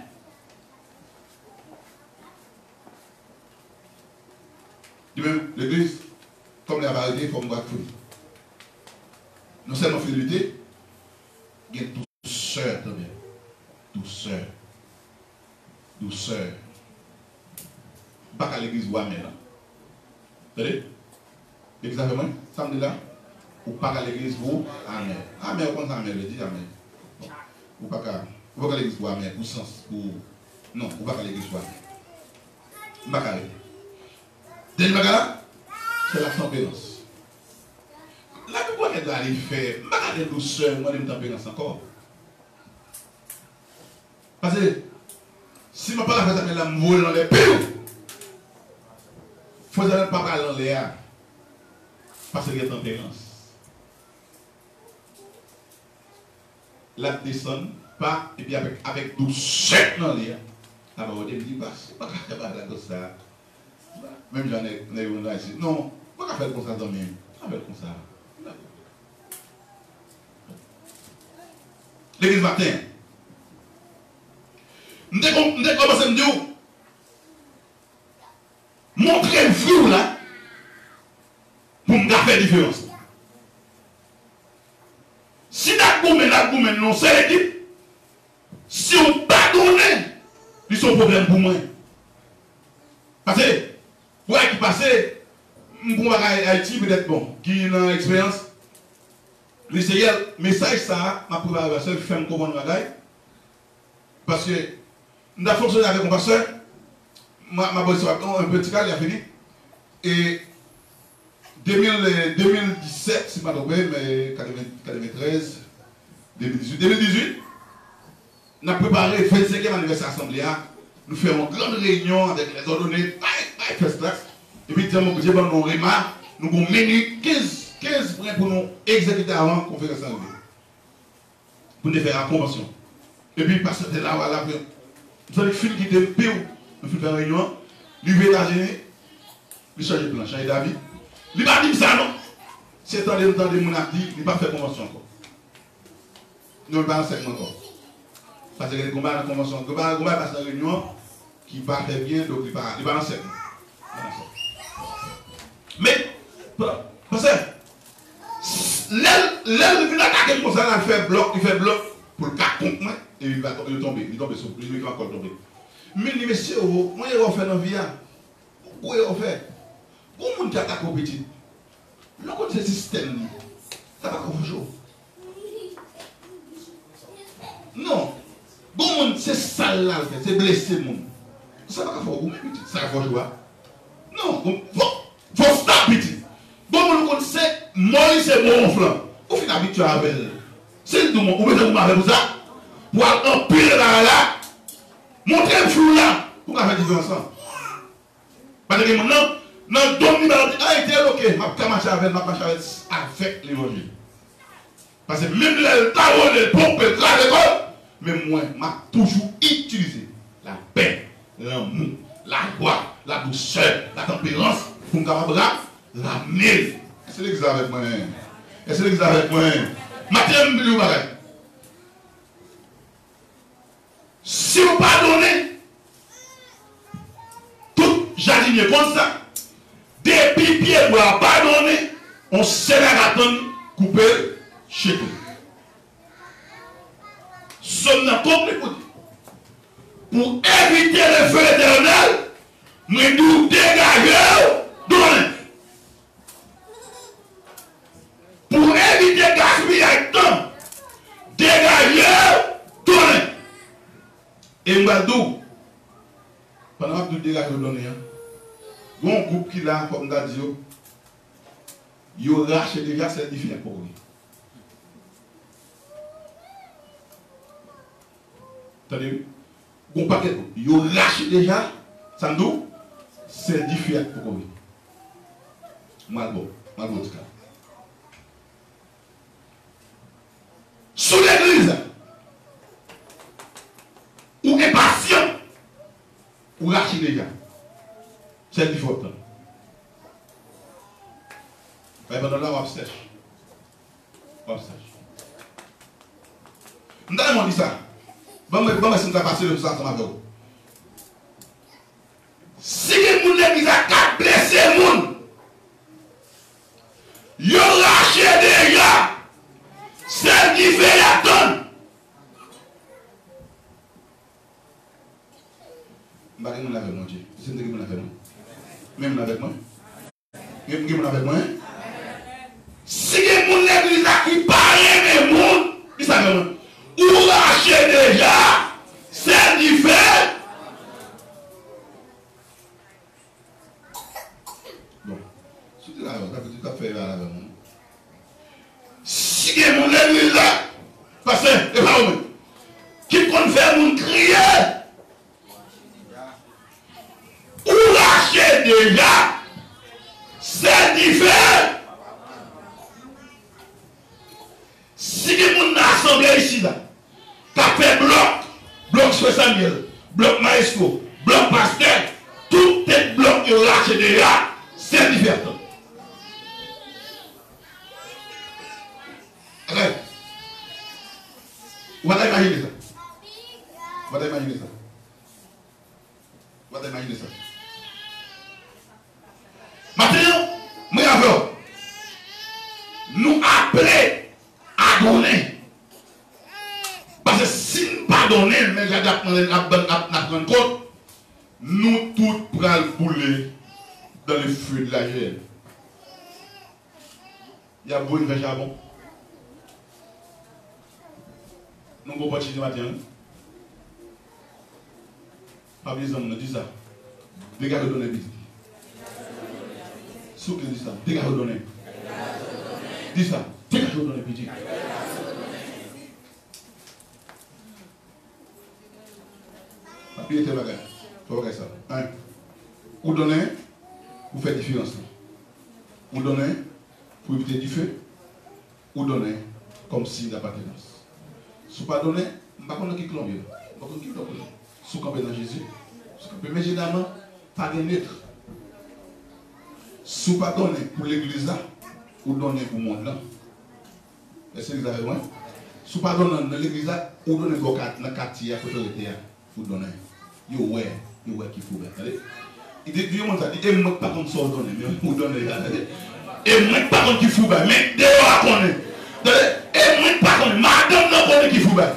L'église, comme la variété, il faut me battre. Non seulement fidélité, il y a douceur también. Douceur. Douceur. Pas qu'à l'église ou à maintenant. Vous voyez? L'église a fait moins? Samedi là? Ou pas qu'à l'église ou amen. Amen, on compte amen, le dit amen. Ou pas qu'à l'église ou amen. Ou sens. Non, ou pas qu'à l'église ou amen. Pas qu'à l'église. Deuxième bagage, c'est la tempérance. Là, pourquoi elle doit aller faire? Je ne vais pas aller douceur, moi, je vais me tempérance encore. Parce que si je ne vais pas faire ça, je vais me voler dans les pieds. Il faut que je ne pas aller dans les airs. Parce qu'il y a tempérance. Là, descend, pas, et puis avec douceur dans les airs. Alors, on dit, pas comme ça. Même j'en ai ici. Non, on va faire comme ça dans même. On va faire comme ça. L'église matin. Nous avons commencé à me dire, montrer le fruit là, pour me faire la différence. Si nous non, c'est l'équipe. Si on ne pas donné, c'est un problème pour moi. Parce que, pour qui passé, pour Haïti, peut-être bon, qui a une expérience, le Seigneur, message ça, ma préparation, pasteur, fait me comprendre bagaille. Parce que, nous avons fonctionné avec mon pasteur, ma bonne soeur, un petit cas, il a fini. Et 2017, si je ne me trompe pas, mais 93, 2018, nous avons préparé le 25e anniversaire de l'Assemblée. Nous faisons une grande réunion avec les ordonnés, first class. Et puis, nous avons remarqué, nous avons menu 15 points pour nous exécuter avant la conférence en ligne. Pour nous faire la convention. Et puis, parce que là, voilà, nous avons fini qui était pire. Nous faisons une réunion. Nous venons d'États-Unis. Nous changeons de plan, changeons d'avis. Il n'a pas dit ça, non? C'est temps de mon a dit, il n'a pas fait convention encore. Nous n'avons pas enseignement encore. Parce que les combats de la convention, les combats passent dans la réunion qui va faire bien, donc il va enseigner. Mais, parce que, l'aile de l'attaque comme ça, il fait bloc pour le cas contre moi, et il va tomber, il tombe sur lui, il va encore tomber. Mais les messieurs, moi, ils vont faire dans la vie, où ils vont faire? Comment tu attaques au petit? Le côté système, ça va comme chaud. Non. Bon, c'est sale là, c'est blessé, mon. Ça va faire beaucoup, petit. Ça va faire jouer. Non, faut stop, petit. Bon, on sait, Moïse c'est bon flanc. Au final, habitué avec elle. C'est tout le monde. Vous mettez vous avec ça? Pour empirer là, montrer le flou là. Pour faire différence. Parce que maintenant, dans le domaine, ah, il était ok. Je vais marcher avec l'évangile. Parce que même les tarots, les pompes, les l'école, mais moi, je toujours utilisé la paix, l'amour, la joie, la douceur, la tempérance pour me ramener. Est-ce que l'église avec moi? Est-ce que l'église avec moi? Mathieu, je vais si vous pardonnez, tout jardinier comme ça, depuis pied pour pardonner, on s'est attendre couper chez vous. sommes dans complet pour éviter le feu éternel, mais nous dégager donner. Pour éviter gaspiller le temps, dégager donner. Et Mbadou, pendant que nous dégageons donner, il y a un groupe qui l'a, comme on a dit, il a racheté déjà cette différence pour lui. Attendez, bon paquet, il a racheté déjà, Sandou, c'est différent pour lui. Malbo, sous l'église, ou est patient, ou racheté déjà, c'est différent. Mais pendant là, on sèche. On sèche. Nous avons dit ça. Bon, si nous avons passé le sang avec vous. Si vous n'avez pas blessé le monde, vous rachetez déjà celle qui fait la tonne. Je ne sais pas si vous Dieu. Je ne sais pas si vous même avec moi. Même avec moi. Si vous avez l'église qui parle de monde, vous savez, ou lâchez déjà, c'est différent. Bon, si vous avez fait avec moi. Si vous avez l'église parce que, et pas vous, qui compte faire mon crier, ou lâchez déjà, c'est différent. Si vous avez assemblé ici, tu as fait bloc Samuel, bloc Maestro, bloc Pasteur, tout est bloc de lâché déjà, c'est différent. Allez, vous allez imaginer ça. Vous allez imaginer ça. Vous allez imaginer ça. Maintenant, nous appelons à donner. Parce que si nous ne pas donner, mais j'ai prendre compte, nous tous prenons bouler dans le feu de la gêne. Il y a beaucoup de charbon. Nous ne pouvons pas chier matin. Pas besoin de dire ça. Dégage de donner vite. Sous qui dit ça, dégage de donner. Dis ça, dégage de donner pitié. Papier était bagage. Faut regarder ça. Un. Ou donner, ou faire différence. Ou donner, pour éviter du feu. Ou donner, comme signe d'appartenance. Si vous ne pas donner, je ne sais pas qui clone. Je ne sais pas qui clone. Si vous dans Jésus, mais généralement, pas de maître. Si vous ne pas donner pour l'église là, ou donner pour le monde là. Est-ce que vous avez vu? Si vous ne pas donner dans l'église là, ou donner dans le quartier à côté de terre, vous donnez. Vous voyez qu'il faut faire. Il dit, Dieu m'a dit, et moi pas comme ça vous donnez, mais vous donnez. Et moi pas comme qu'il faut faire, mais dehors à connaître. Et moi pas comme, madame non connaît qu'il faut faire.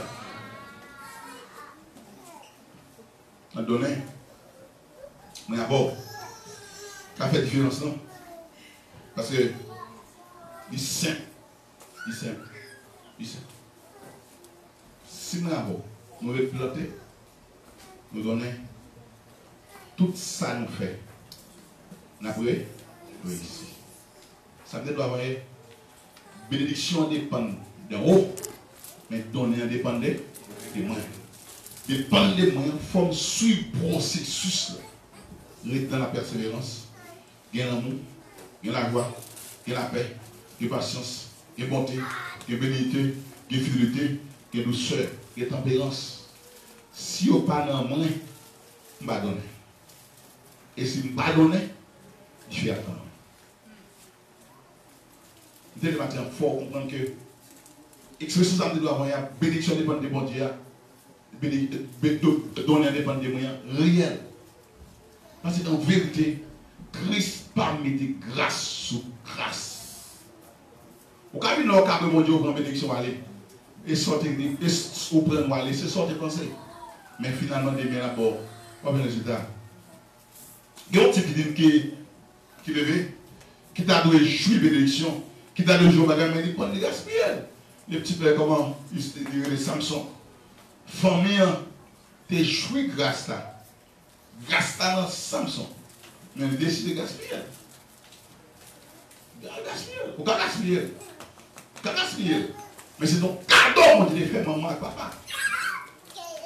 À donner. Mais d'abord, ça fait différence non? Parce que il saint. Si nous avons, nous voulons planter, nous donner tout ça nous fait. Nous avons réussi. Ça veut dire que bénédiction dépend d'en haut, mais donner dépend des moyens. Dépend des moyens, forme suivre le processus. Rester dans la persévérance, gagner l'amour, gagner la joie, gagner la paix, gagner la patience, gagner la bonté, gagner la bénédiction, gagner la fidélité, gagner la douceur, gagner la tempérance. Si vous n'avez pas dans moins, je ne vais pas donner. Et si je ne vais pas donner, je vais attendre. Dès le matin, il faut comprendre que l'expression ça doit avoir une bénédiction dépend des bons dieux, donner dépend des moyens réels. Parce qu'en vérité, Christ parmi des grâces sous grâce. Au cas où nous avons mon Dieu pour bénédiction aller. et sortir, ou prendre moi, laisser sortir penser. Mais finalement, demain d'abord, pas de résultat. Il y a un type qui levé, qui t'a donné jouer bénédiction, qui t'a donné jouer bagarre, mais il prend des gaspillés. Les petits frères, comment ils disaient les Samson. Famille, t'es joué grâce là. Grâce là dans Samson. Mais il décide de gaspiller. Gaspiller. Ou pas gaspiller. Pas gaspiller. Mais c'est ton cadeau qu'on dit fait maman et papa.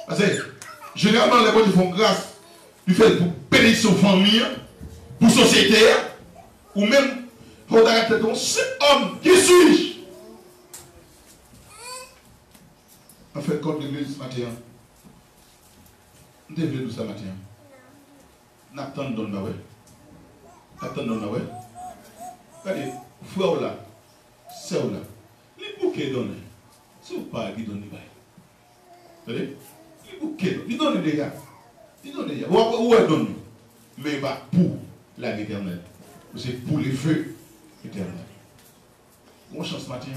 Parce que généralement, les gens qui font grâce, ils font pour bénédiction famille, pour société, ou même pour arrêter ton seul homme, qui suis-je? En fait, comme l'église ce matin, nous devons nous ça matin. N'attendons dans le ouais. Attendons dans le ouais. Regardez, frère là, sœur là, les bouquets donnés, c'est pas qui donne les bails. Vous voyez? Les bouquets, ils donnent les gars. Ils donnent les gars. Où est donné? Mais pas pour la vie éternelle. C'est pour les feux éternels. Bon chance matin.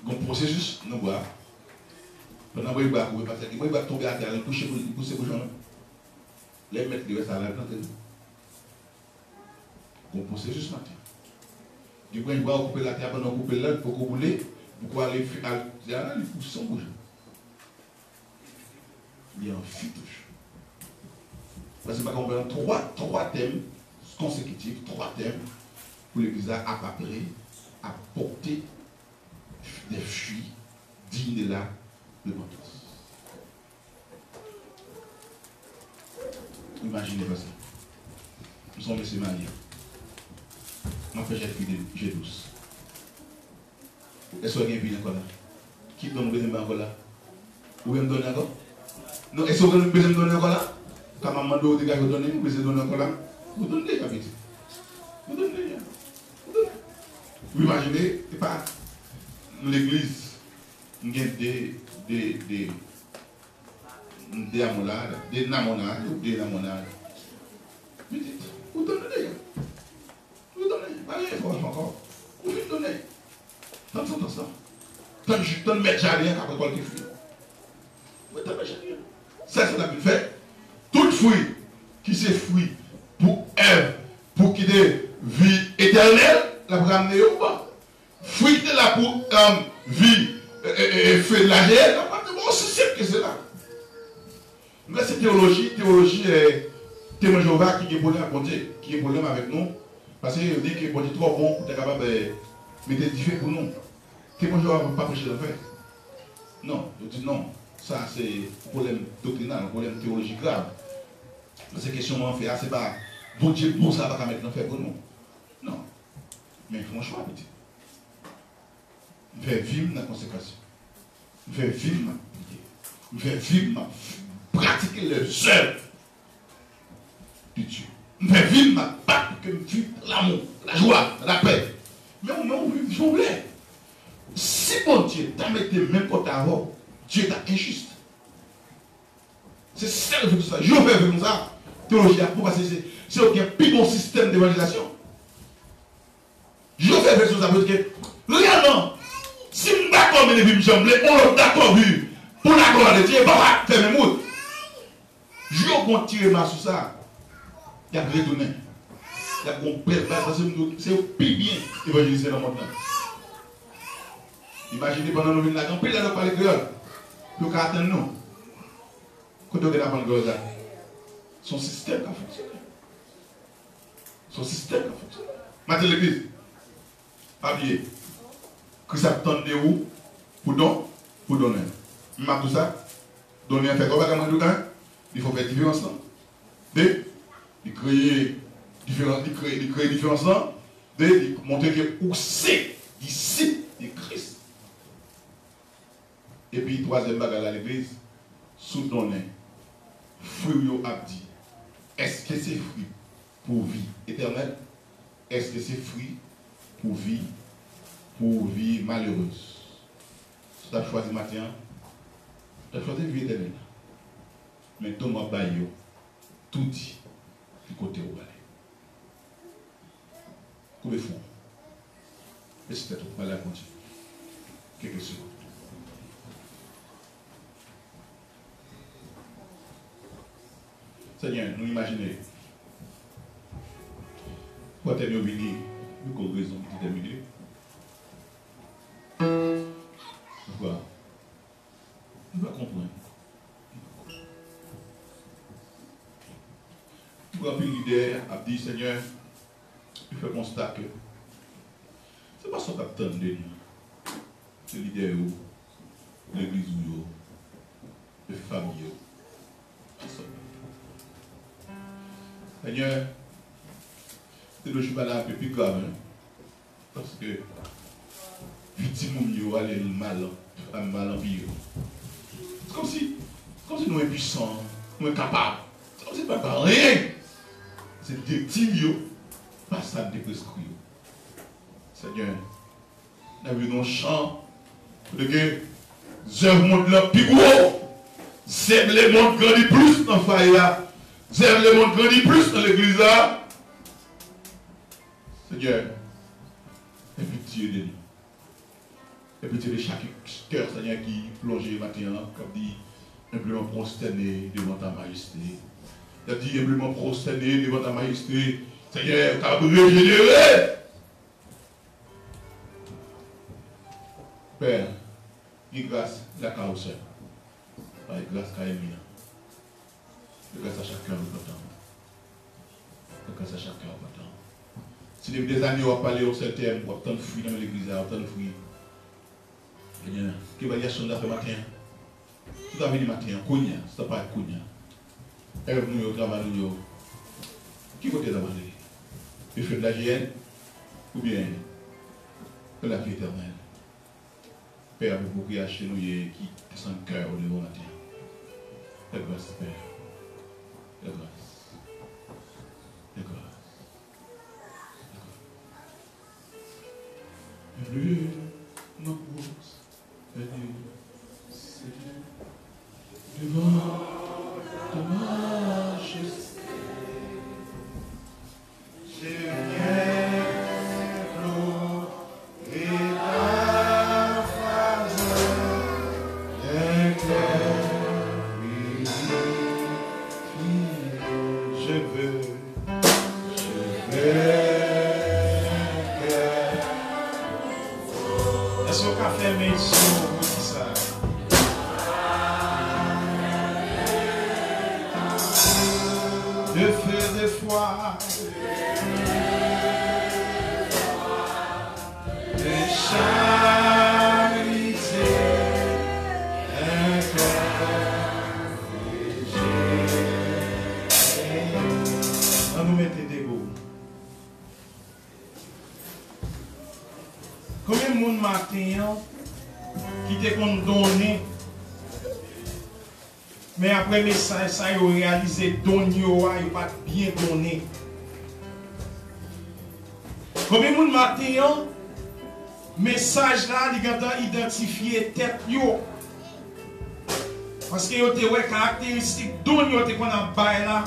Un processus, nous boire. Pendant que vous boire, parce que vous tomber à terre, pousser pour gens. Les mettre de ça là, un processus matin. Du coup, il va couper la terre pendant couper l'autre pour couper, pour aller il pousse son bouche. Il y a un fitouche. Parce que je comprends trois thèmes consécutifs, trois thèmes pour l'église à apporter des fruits dignes de la repentance. Imaginez pas ça. Nous sommes M. Maria. Moi, je fais j'ai douce. Est-ce qu'il y a un bien encore là? Qui donne besoin de encore là? Vous pouvez me donner encore? Non, est-ce que vous avez besoin de donner encore là? Quand maman doit dire que vous donnez, vous pouvez donner encore là? Vous donnez déjà, vite. Vous donnez déjà. Vous imaginez, pas l'église, il y a des amonades, des namonades. Vous dites, vous donnez déjà. Vous donnez, pas rien encore. Vous pouvez donner. Tant de mettre jardin après quoi qu'il fait. Vous donnez jardin. Ça, c'est la vie fait. Tout fruit qui se fruit pour Ève, pour qu'il ait vie éternelle, la ramener ou pas. Fruit de la pour vie fait de la guerre, c'est simple que c'est là. Mais c'est théologie témoin Jéhovah qui est problème à compter, qui est problème avec nous. Parce qu'il dit que bon Dieu est trop bon pour être capable de mettre des faits pour nous. Témoin Jéhovah ne va pas prêcher le fait. Non, je dis non. Ça, c'est un problème doctrinal, un problème théologique grave. Ces questions m'en fait, c'est pas bon Dieu, bon, ça va pas mettre dans fait pour nous. Non. Mais franchement, petit. Je vais vivre dans la consécration. Je vais vivre ma prière. Je vais vivre ma pratiquer les œuvres de Dieu. Je vais vivre ma part pour que je vive l'amour, la joie, la paix. Mais on vit voulait. Si bon Dieu t'a mis même quand t'as avant, Dieu t'a injuste. C'est ça le fait de ça. Je vais faire comme ça. Théologie à parce que c'est un plus bon système d'évangélisation. Je vais faire comme ça parce que réellement, si je suis d'accord avec les gens, on est d'accord pour la gloire de Dieu, on va faire mes mots. Je vais tirer ma sur ça. Il y a redonné. Il y a qu'on perd parce que c'est le plus bien évangéliser dans le monde. Imaginez pendant nous venons là, on peut aller parler créole. Pour qu'on attende nous. Quand on regarde dans le créole, son système a fonctionné. Son système a fonctionné. Maintenant l'église, habillé. Christ attend de où pour donner. Mais tout ça, donner un fait comme ça, il faut faire différence. Il crée différence. Il montrer que où c'est ici de Christ. Et puis, troisième bagage à l'église, sous-donner, fruit a dit. Est-ce que c'est fruit pour vie éternelle? Est-ce que c'est fruit pour vie malheureuse? Si tu as choisi matin, tu as choisi vie éternelle. Mais Thomas Bayo, tout dit, du côté où aller. Combien de fois? Mais c'est peut-être pas la continuer. quelques secondes. Seigneur, nous imaginons. Pour terminer, nous avons raison de terminer. Pourquoi? Nous ne comprenons. Nous avons un leader a dit, Seigneur, il fait constat que ce n'est pas son capitaine de nous. C'est le leader, l'église, les familles. C'est ça. Seigneur, c'est le chemin là un peu plus grave, hein? Parce que victime yo aller mal en vie. C'est comme si nous sommes impuissants, nous sommes incapables. C'est comme si nous ne pas rien. C'est des victimes, pas ça de prescrit. Seigneur, nous avons un chant de que œuvres montent le plus gros. C'est le monde grandit plus dans le foyer là. C'est le monde grandit plus dans l'église là. Seigneur, aie pitié de nous. Aie pitié de chaque cœur, Seigneur, qui plonge le matin, comme dit, simplement prosterné devant ta majesté. Il a dit, simplement prosterné devant ta majesté. Seigneur, tu as régénéré. Père, dis grâce à la carrosse. Par grâce à Emina. Grâce à chacun de notre temps. Grâce à chacun de notre temps. Si depuis des années, on va parler au septembre, on va tant de fruits dans l'église, on va tant de fruits. Seigneur, qui va y avoir ce matin? Tout à fait du matin, Kounia, c'est pas Kounia. Nous, au travail, qui côté d'abord? Le feu de la GN ou bien de la vie éternelle? Père, vous pouvez acheter nous qui sont le cœur au niveau matin. La grâce, Père. La grâce. La grâce. Plus ma course, c'est devant ta majesté. Je viens et la faveur d'un cœur je veux Est-ce qu'on a fait mes yeux pour ça? De feu de foi, de charité, un cœur on nous mettait des mots. Combien de monde matin qui te compte donner, mais après le message, ça a réalisé donner, il pas bien donné. Combien de monde matin, message là, il a identifié tête yo. Parce que yo te ouais caractéristique donner te qu'on a bail là.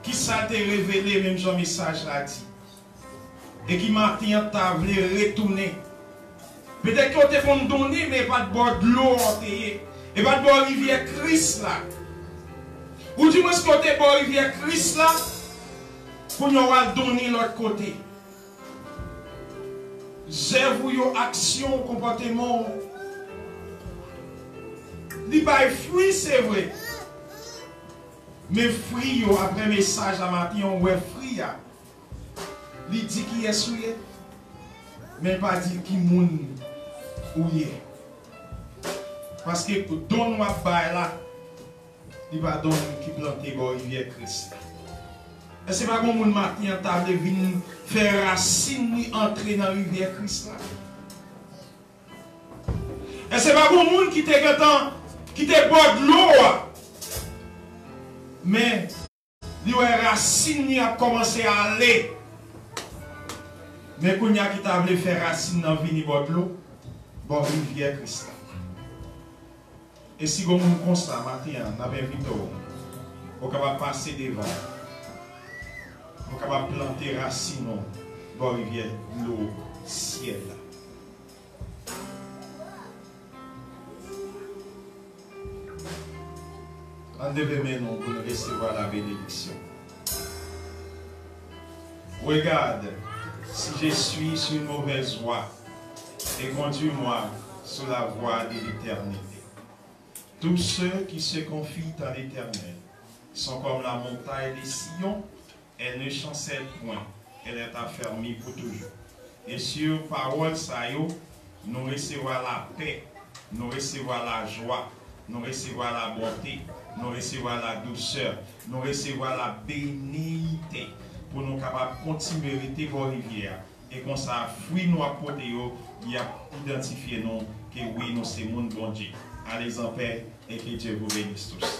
Qui ça te révélé même Jean message là dit. Et qui matin t'a voulu retourner. Peut-être que te font donner mais pas de bord de l'eau et pas de bord rivière Christ là. Ou du moins ce côté bord rivière Christ là pour nous donner l'autre côté. J'avoue yo action comportement. Li bay fruit c'est vrai. Mais fruit yo après message à matin on ouais fruit ya. Li dit qui est souillé mais pas dit qui moun ouye. Parce que don moi bay là il va donner qui planter bo rivière Christ. Et c'est pas comme moun matin table vinn faire racine ni entrer dans rivière Christ là. Et c'est pas comme moun qui te gatan qui te boit de l'eau. Mais les racines a commencé à aller. Mais quand il a qui t'a voulu faire racine dans vini boit de l'eau, bon rivière Christ. Et si vous avez constat matin, on avait invité vous capable passer devant. Vous capable planter racine dans rivière l'eau ciel. On devait maintenant pour nous recevoir la bénédiction. Regarde, si je suis sur une mauvaise voie, et conduis-moi sur la voie de l'éternité. Tous ceux qui se confient à l'Éternel sont comme la montagne de Sion, elle ne chancelle point, elle est affermie pour toujours. Et sur parole ça yo, nous recevons la paix, nous recevons la joie, nous recevons la bonté, nous recevons la douceur, nous recevons la bénédiction pour nous capables de continuer à hériter vos rivières. Et qu'on ça, fruit nous apporter, il a identifié nous que oui, nous sommes mon bon Dieu. Allez en paix et que Dieu vous bénisse tous.